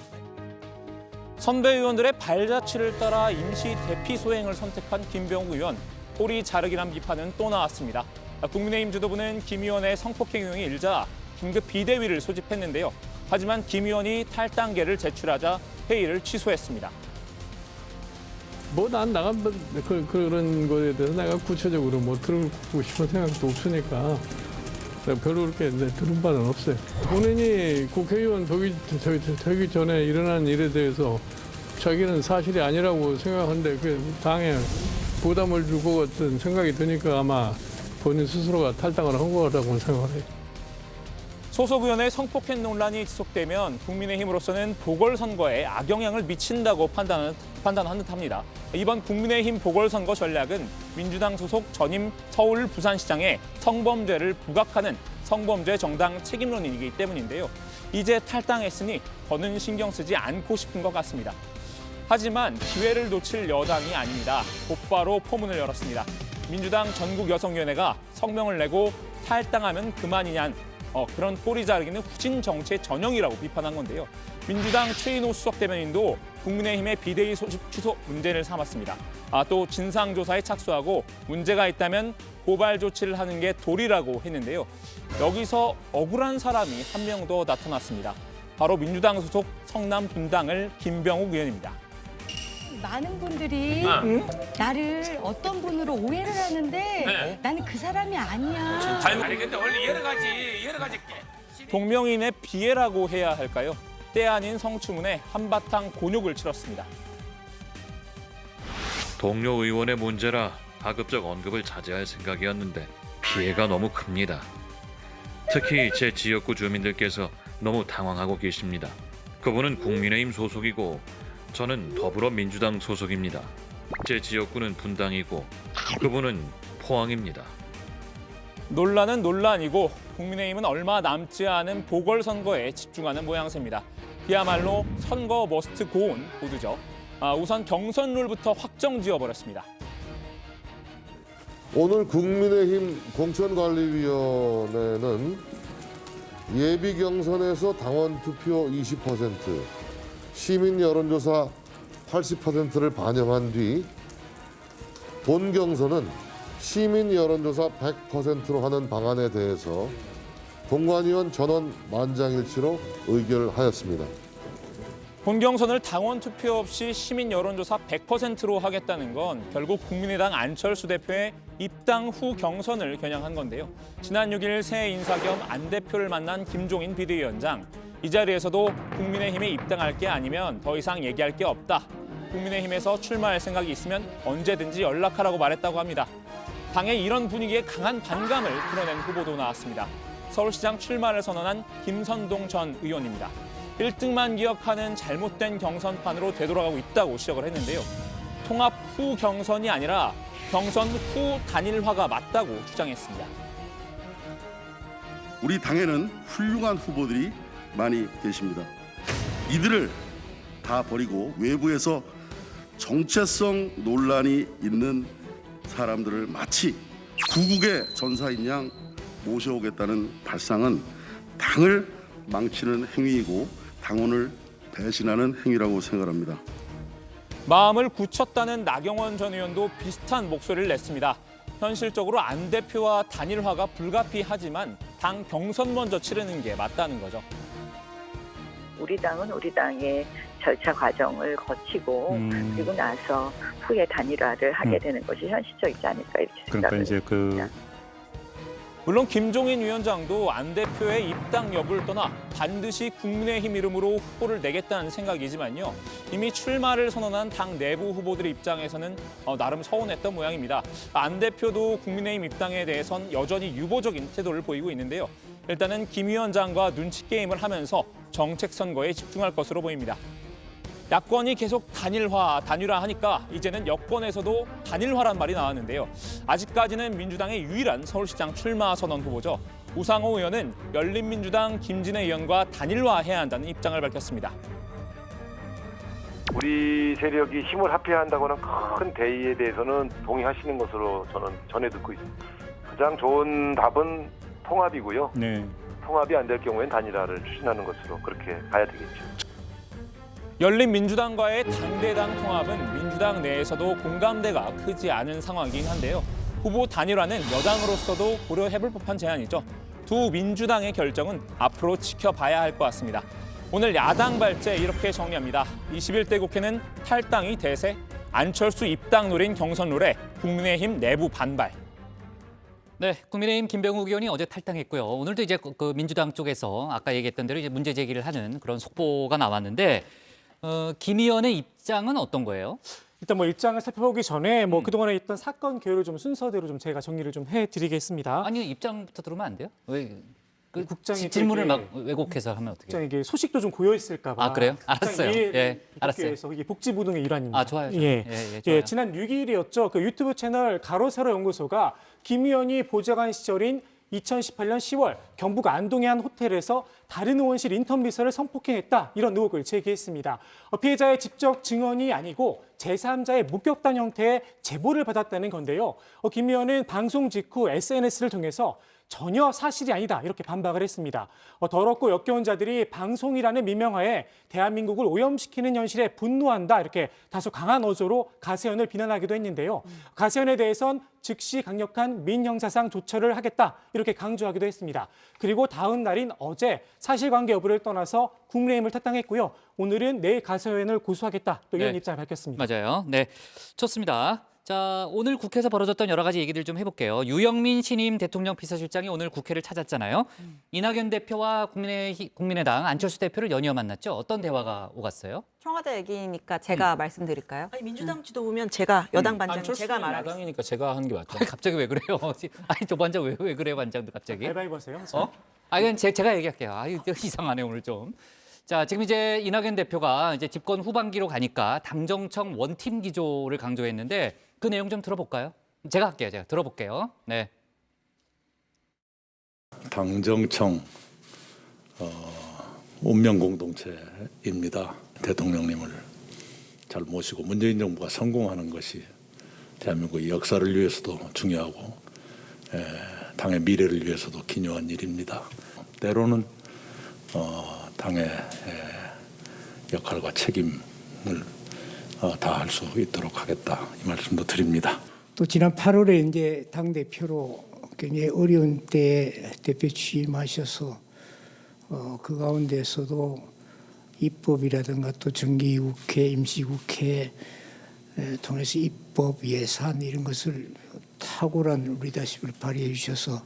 선배 의원들의 발자취를 따라 임시 대피 소행을 선택한 김병욱 의원. 꼬리 자르기란 비판은 또 나왔습니다. 국민의힘 지도부는 김 의원의 성폭행 유형이 일자 긴급 비대위를 소집했는데요. 하지만 김 의원이 탈당계를 제출하자 회의를 취소했습니다. 난 그런 거에 대해서 내가 구체적으로 뭐 들고 싶은 생각도 없으니까 별로 그렇게 들은 바는 없어요. 본인이 국회의원 되기 전에 일어난 일에 대해서 자기는 사실이 아니라고 생각하는데 그 당에 부담을 줄 것 같은 생각이 드니까 아마 본인 스스로가 탈당을 한 거라고 생각을 해요. 소속 의원의 성폭행 논란이 지속되면 국민의힘으로서는 보궐선거에 악영향을 미친다고 판단한 듯합니다. 이번 국민의힘 보궐선거 전략은 민주당 소속 전임 서울 부산시장의 성범죄를 부각하는 성범죄 정당 책임론이기 때문인데요. 이제 탈당했으니 더는 신경 쓰지 않고 싶은 것 같습니다. 하지만 기회를 놓칠 여당이 아닙니다. 곧바로 포문을 열었습니다. 민주당 전국여성위원회가 성명을 내고 탈당하면 그만이냐는 그런 꼬리 자르기는 후진 정치의 전형이라고 비판한 건데요. 민주당 최인호 수석 대변인도 국민의힘의 비대위 소집 취소 문제를 삼았습니다. 또 진상조사에 착수하고 문제가 있다면 고발 조치를 하는 게 도리라고 했는데요. 여기서 억울한 사람이 한 명 더 나타났습니다. 바로 민주당 소속 성남 분당을 김병욱 의원입니다. 많은 분들이 나를 어떤 분으로 오해를 하는데 나는 그 사람이 아니야. 아니 근데 원래 여러 가지 동명인의 비애라고 해야 할까요? 때 아닌 성추문에 한바탕 곤욕을 치렀습니다. 동료 의원의 문제라 가급적 언급을 자제할 생각이었는데 피해가 너무 큽니다. 특히 제 지역구 주민들께서 너무 당황하고 계십니다. 그분은 국민의힘 소속이고 저는 더불어민주당 소속입니다. 제 지역구는 분당이고 그분은 포항입니다. 논란은 논란이고 국민의힘은 얼마 남지 않은 보궐선거에 집중하는 모양새입니다. 그야말로 선거 머스트 고온 모드죠. 우선 경선 룰부터 확정 지어버렸습니다. 오늘 국민의힘 공천관리위원회는 예비 경선에서 당원 투표 20%, 시민 여론조사 80%를 반영한 뒤 본 경선은 시민 여론조사 100%로 하는 방안에 대해서 공관위원 전원 만장일치로 의결하였습니다. 본경선을 당원 투표 없이 시민 여론조사 100%로 하겠다는 건 결국 국민의당 안철수 대표의 입당 후 경선을 겨냥한 건데요. 지난 6일 새 인사 겸 안 대표를 만난 김종인 비대위원장. 이 자리에서도 국민의힘에 입당할 게 아니면 더 이상 얘기할 게 없다. 국민의힘에서 출마할 생각이 있으면 언제든지 연락하라고 말했다고 합니다. 당의 이런 분위기에 강한 반감을 드러낸 후보도 나왔습니다. 서울시장 출마를 선언한 김선동 전 의원입니다. 1등만 기억하는 잘못된 경선판으로 되돌아가고 있다고 지적을 했는데요. 통합 후 경선이 아니라 경선 후 단일화가 맞다고 주장했습니다. 우리 당에는 훌륭한 후보들이 많이 계십니다. 이들을 다 버리고 외부에서 정체성 논란이 있는 사람들을 마치 구국의 전사인 양 모셔오겠다는 발상은 당을 망치는 행위이고 당원을 배신하는 행위라고 생각합니다. 마음을 굳혔다는 나경원 전 의원도 비슷한 목소리를 냈습니다. 현실적으로 안 대표와 단일화가 불가피하지만 당 경선 먼저 치르는 게 맞다는 거죠. 우리 당은 우리 당의 절차 과정을 거치고 그리고 나서 후에 단일화를 하게 되는 것이 현실적이지 않을까 이렇게 생각을 합니다. 물론 김종인 위원장도 안 대표의 입당 여부를 떠나 반드시 국민의힘 이름으로 후보를 내겠다는 생각이지만요. 이미 출마를 선언한 당 내부 후보들의 입장에서는 나름 서운했던 모양입니다. 안 대표도 국민의힘 입당에 대해선 여전히 유보적인 태도를 보이고 있는데요. 일단은 김 위원장과 눈치 게임을 하면서 정책 선거에 집중할 것으로 보입니다. 야권이 계속 단일화하니까 이제는 여권에서도 단일화란 말이 나왔는데요. 아직까지는 민주당의 유일한 서울시장 출마 선언 후보죠. 우상호 의원은 열린민주당 김진애 의원과 단일화해야 한다는 입장을 밝혔습니다. 우리 세력이 힘을 합해야 한다고는 큰 대의에 대해서는 동의하시는 것으로 저는 전해 듣고 있습니다. 가장 좋은 답은 통합이고요. 통합이 안 될 경우엔 단일화를 추진하는 것으로 그렇게 가야 되겠죠. 열린민주당과의 당대당 통합은 민주당 내에서도 공감대가 크지 않은 상황이긴 한데요. 후보 단일화는 여당으로서도 고려해볼 법한 제안이죠. 두 민주당의 결정은 앞으로 지켜봐야 할 것 같습니다. 오늘 야당 발제 이렇게 정리합니다. 21대 국회는 탈당이 대세, 안철수 입당 노린 경선 룰에 국민의힘 내부 반발. 네, 국민의힘 김병욱 의원이 어제 탈당했고요. 오늘도 이제 그 민주당 쪽에서 아까 얘기했던 대로 이제 문제 제기를 하는 그런 속보가 나왔는데 김 의원의 입장은 어떤 거예요? 일단 뭐 입장을 살펴보기 전에 뭐 그동안에 있던 사건 개요를 좀 순서대로 좀 제가 정리를 좀 해드리겠습니다. 아니 입장부터 들으면 안 돼요? 왜? 그 국장이 질문을 막 왜곡해서 하면 어떻게? 국장 이게 소식도 좀 고여 있을까 봐. 아 그래요? 알았어요. 예, 알았어요. 그래서 이게 복지부 등의 일환입니다. 아 좋아요. 예, 좋아요. 지난 6일이었죠. 그 유튜브 채널 가로세로 연구소가 김 의원이 보좌관 시절인 2018년 10월 경북 안동의 한 호텔에서 다른 의원실 인턴 비서를 성폭행했다 이런 의혹을 제기했습니다. 피해자의 직접 증언이 아니고 제3자의 목격담 형태의 제보를 받았다는 건데요. 김 의원은 방송 직후 SNS를 통해서 전혀 사실이 아니다 이렇게 반박을 했습니다. 더럽고 역겨운 자들이 방송이라는 미명하에 대한민국을 오염시키는 현실에 분노한다 이렇게 다소 강한 어조로 가세현을 비난하기도 했는데요. 가세현에 대해선 즉시 강력한 민형사상 조처를 하겠다 이렇게 강조하기도 했습니다. 그리고 다음 날인 어제 사실관계 여부를 떠나서 국민의힘을 탈당했고요. 오늘은 내일 가세현을 고소하겠다 또 이런 입장을 밝혔습니다. 맞아요. 네, 좋습니다. 자, 오늘 국회에서 벌어졌던 여러 가지 얘기들 좀 해볼게요. 유영민 신임 대통령 비서실장이 오늘 국회를 찾았잖아요. 이낙연 대표와 국민의당 안철수 대표를 연이어 만났죠. 어떤 대화가 오갔어요? 청와대 얘기니까 제가 말씀드릴까요? 아니, 민주당 지도 보면 제가 여당 반장 제가 말하겠습니다. 야당이니까 제가 하는 게 맞죠. 갑자기 왜 그래요? 아니 저 반장 왜 그래요, 반장도 갑자기? 가위바위보 하세요. 그건 제가 얘기할게요. 이상하네 오늘 좀. 자, 지금 이제 이낙연 대표가 이제 집권 후반기로 가니까 당정청 원팀 기조를 강조했는데 그 내용 좀 들어볼까요? 제가 들어볼게요. 네. 당정청 운명 공동체입니다. 대통령님을 잘 모시고 문재인 정부가 성공하는 것이 대한민국의 역사를 위해서도 중요하고 당의 미래를 위해서도 기묘한 일입니다. 때로는 당의 역할과 책임을 다할 수 있도록 하겠다 이 말씀도 드립니다. 또 지난 8월에 이제 당 대표로 굉장히 어려운 때에 대표 취임하셔서 그 가운데서도 입법이라든가 또 정기국회, 임시국회 통해서 입법, 예산 이런 것을 탁월한 리더십을 발휘해 주셔서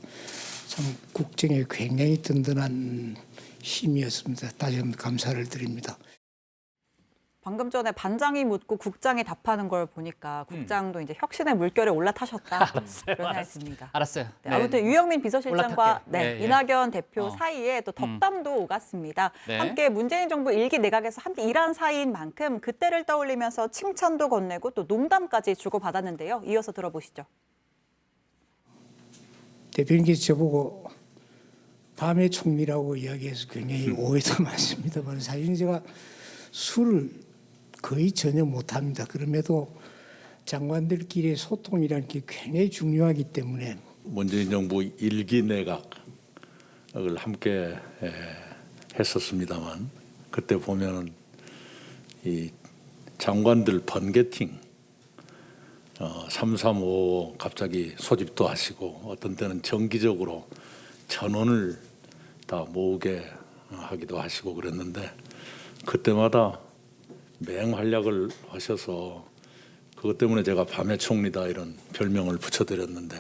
참 국정에 굉장히 든든한 힘이었습니다. 다시 한번 감사를 드립니다. 방금 전에 반장이 묻고 국장이 답하는 걸 보니까 국장도 이제 혁신의 물결에 올라타셨다. 그런 생각입니다. 알았어요. 네, 아무튼 유영민 비서실장과 올라탈게요. 이낙연 대표 사이에 또 덕담도 오갔습니다. 네. 함께 문재인 정부 1기 내각에서 함께 일한 사이인 만큼 그때를 떠올리면서 칭찬도 건네고 또 농담까지 주고받았는데요. 이어서 들어보시죠. 대표님께서 저보고 밤의 총리라고 이야기해서 굉장히 오해도 많습니다만 사실은 제가 술을 거의 전혀 못합니다. 그럼에도 장관들끼리의 소통이라는 게 굉장히 중요하기 때문에 문재인 정부 1기 내각을 함께 했었습니다만 그때 보면은 이 장관들 번개팅 335 갑자기 소집도 하시고 어떤 때는 정기적으로 전원을 다 모으게 하기도 하시고 그랬는데 그때마다 맹활약을 하셔서 그것 때문에 제가 밤의 총리다 이런 별명을 붙여드렸는데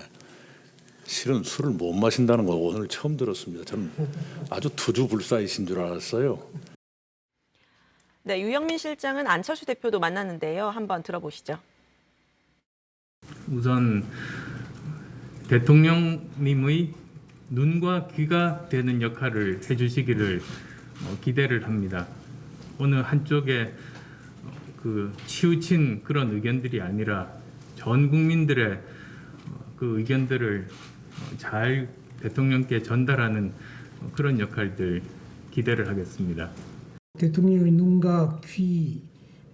실은 술을 못 마신다는 거 오늘 처음 들었습니다. 저는 아주 투주불사이신 줄 알았어요. 네, 유영민 실장은 안철수 대표도 만났는데요. 한번 들어보시죠. 우선 대통령님의 눈과 귀가 되는 역할을 해주시기를 기대를 합니다. 어느 한쪽에 그 치우친 그런 의견들이 아니라 전 국민들의 그 의견들을 잘 대통령께 전달하는 그런 역할들 기대를 하겠습니다. 대통령의 눈과 귀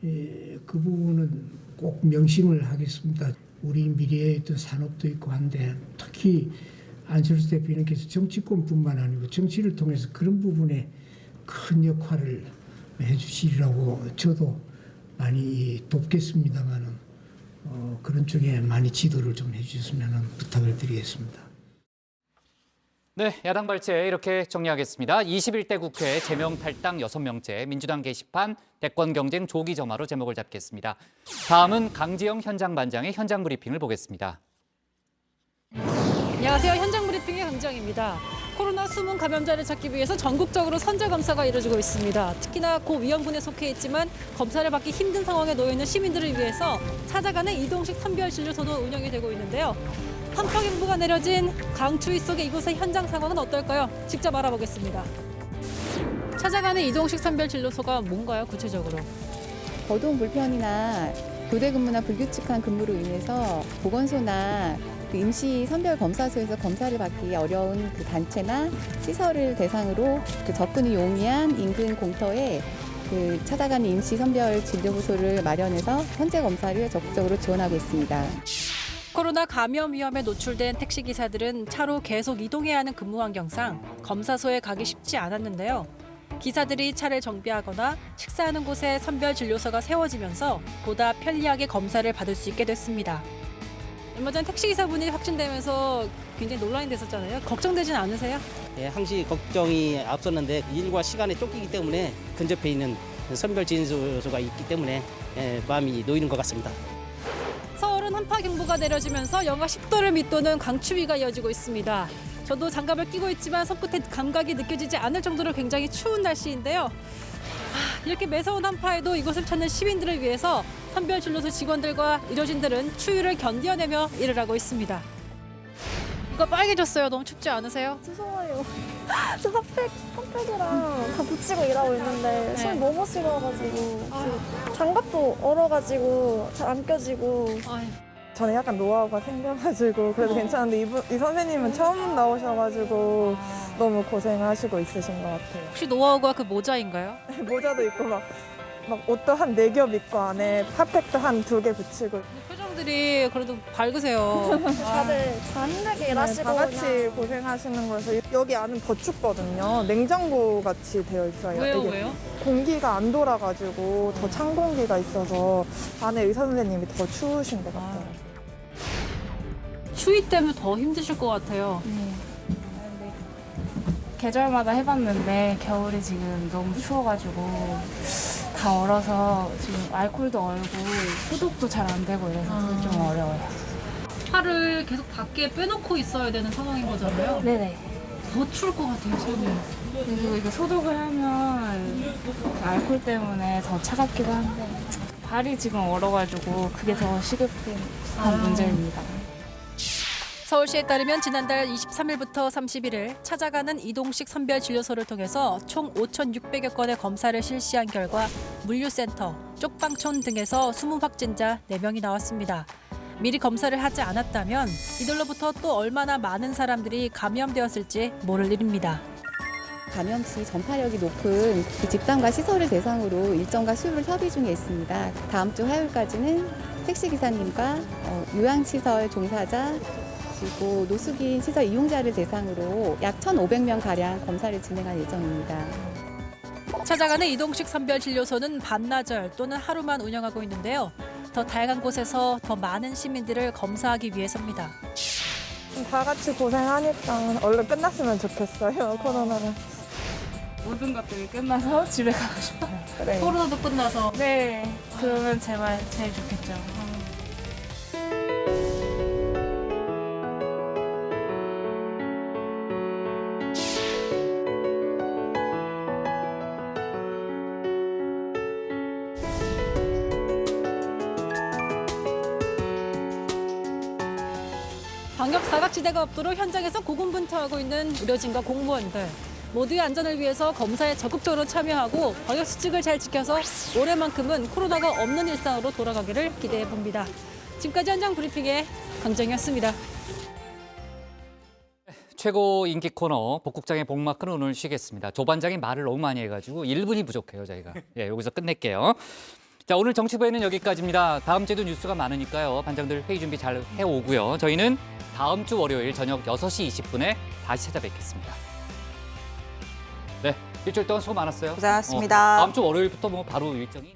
그 부분은 꼭 명심을 하겠습니다. 우리 미래의 어떤 산업도 있고 한데 특히 안철수 대표님께서 정치권뿐만 아니고 정치를 통해서 그런 부분에 큰 역할을 해주시리라고 저도 많이 돕겠습니다만은 그런 쪽에 많이 지도를 좀 해주셨으면 부탁을 드리겠습니다. 네, 야당 발제 이렇게 정리하겠습니다. 21대 국회 제명 탈당 6명째 민주당 게시판 대권 경쟁 조기 점화로 제목을 잡겠습니다. 다음은 강지영 현장반장의 현장 브리핑을 보겠습니다. 안녕하세요. 현장 브리핑의 강지영입니다. 코로나 숨은 감염자를 찾기 위해서 전국적으로 선제 검사가 이루어지고 있습니다. 특히나 고위험군에 속해 있지만 검사를 받기 힘든 상황에 놓여 있는 시민들을 위해서 찾아가는 이동식 선별진료소도 운영이 되고 있는데요. 한파경보가 내려진 강추위 속의 이곳의 현장 상황은 어떨까요? 직접 알아보겠습니다. 찾아가는 이동식 선별진료소가 뭔가요, 구체적으로? 거동 불편이나 교대 근무나 불규칙한 근무로 인해서 보건소나 임시 선별검사소에서 검사를 받기 어려운 그 단체나 시설을 대상으로 그 접근이 용이한 인근 공터에 그 찾아가는 임시 선별 진료소를 마련해서 선제 검사를 적극적으로 지원하고 있습니다. 코로나 감염 위험에 노출된 택시기사들은 차로 계속 이동해야 하는 근무 환경상 검사소에 가기 쉽지 않았는데요. 기사들이 차를 정비하거나 식사하는 곳에 선별진료소가 세워지면서 보다 편리하게 검사를 받을 수 있게 됐습니다. 얼마 전 택시기사분이 확진되면서 굉장히 논란이 됐었잖아요. 걱정되진 않으세요? 네, 항시 걱정이 앞섰는데 일과 시간에 쫓기기 때문에 근접해 있는 선별진료소가 있기 때문에 마음이 놓이는 것 같습니다. 서울은 한파경보가 내려지면서 영하 10도를 밑도는 강추위가 이어지고 있습니다. 저도 장갑을 끼고 있지만 손끝에 감각이 느껴지지 않을 정도로 굉장히 추운 날씨인데요. 이렇게 매서운 한파에도 이곳을 찾는 시민들을 위해서 선별진료소 직원들과 의료진들은 추위를 견뎌내며 일을 하고 있습니다. 이거 빨개졌어요. 너무 춥지 않으세요? 무서워요. 저 핫팩이랑 다 붙이고 일하고 있는데 손이 너무 시려가지고 장갑도 얼어가지고 잘 안 껴지고. 저는 약간 노하우가 생겨가지고 그래도 괜찮은데 이 선생님은 처음 나오셔가지고 너무 고생하시고 있으신 것 같아요. 혹시 노하우가 그 모자인가요? 모자도 있고 막 옷도 한 4겹 입고 안에 핫팩도 한 2개 붙이고. 표정들이 그래도 밝으세요. 다들 다 힘들게 일하시고 다 같이 고생하시는 거라서 여기 안은 더 춥거든요. 냉장고 같이 되어 있어요. 왜요? 공기가 안 돌아가지고 더 찬 공기가 있어서 안에 의사 선생님이 더 추우신 것 같아요. 추위 때문에 더 힘드실 것 같아요. 계절마다 해봤는데 겨울이 지금 너무 추워가지고 다 얼어서 지금 알코올도 얼고 소독도 잘 안 되고 이래서 좀 어려워요. 팔을 계속 밖에 빼놓고 있어야 되는 상황인 거잖아요. 네네. 더 추울 것 같아요, 손이. 그리고 이거 소독을 하면 그 알코올 때문에 더 차갑기도 한데 발이 지금 얼어가지고 그게 더 시급한 문제입니다. 서울시에 따르면 지난달 23일부터 31일 찾아가는 이동식 선별진료소를 통해서 총 5,600여 건의 검사를 실시한 결과 물류센터, 쪽방촌 등에서 숨은 확진자 4명이 나왔습니다. 미리 검사를 하지 않았다면 이들로부터 또 얼마나 많은 사람들이 감염되었을지 모를 일입니다. 감염 시 전파력이 높은 그 집단과 시설을 대상으로 일정과 수요를 협의 중에 있습니다. 다음 주 화요일까지는 택시기사님과 요양시설 종사자 그리고 노숙인 시설 이용자를 대상으로 약 1,500명가량 검사를 진행할 예정입니다. 찾아가는 이동식 선별진료소는 반나절 또는 하루만 운영하고 있는데요. 더 다양한 곳에서 더 많은 시민들을 검사하기 위해서입니다. 다 같이 고생하니까 얼른 끝났으면 좋겠어요, 코로나가. 모든 것들이 끝나서 집에 가고 싶어요. 그래. 코로나도 끝나서. 네, 그러면 제일 좋겠죠. 방역 사각지대가 없도록 현장에서 고군분투하고 있는 의료진과 공무원들. 모두의 안전을 위해서 검사에 적극적으로 참여하고 방역 수칙을 잘 지켜서 올해만큼은 코로나가 없는 일상으로 돌아가기를 기대해 봅니다. 지금까지 현장 브리핑의 강정이었습니다. 최고 인기 코너 복국장의 복마크는 오늘 쉬겠습니다. 조 반장이 말을 너무 많이 해가지고 1분이 부족해요, 저희가. 여기서 끝낼게요. 자, 오늘 정치부에는 여기까지입니다. 다음 주에도 뉴스가 많으니까요. 반장들 회의 준비 잘 해오고요. 저희는 다음 주 월요일 저녁 6시 20분에 다시 찾아뵙겠습니다. 네, 일주일 동안 수고 많았어요. 고생하셨습니다. 다음 주 월요일부터 뭐 바로 일정이.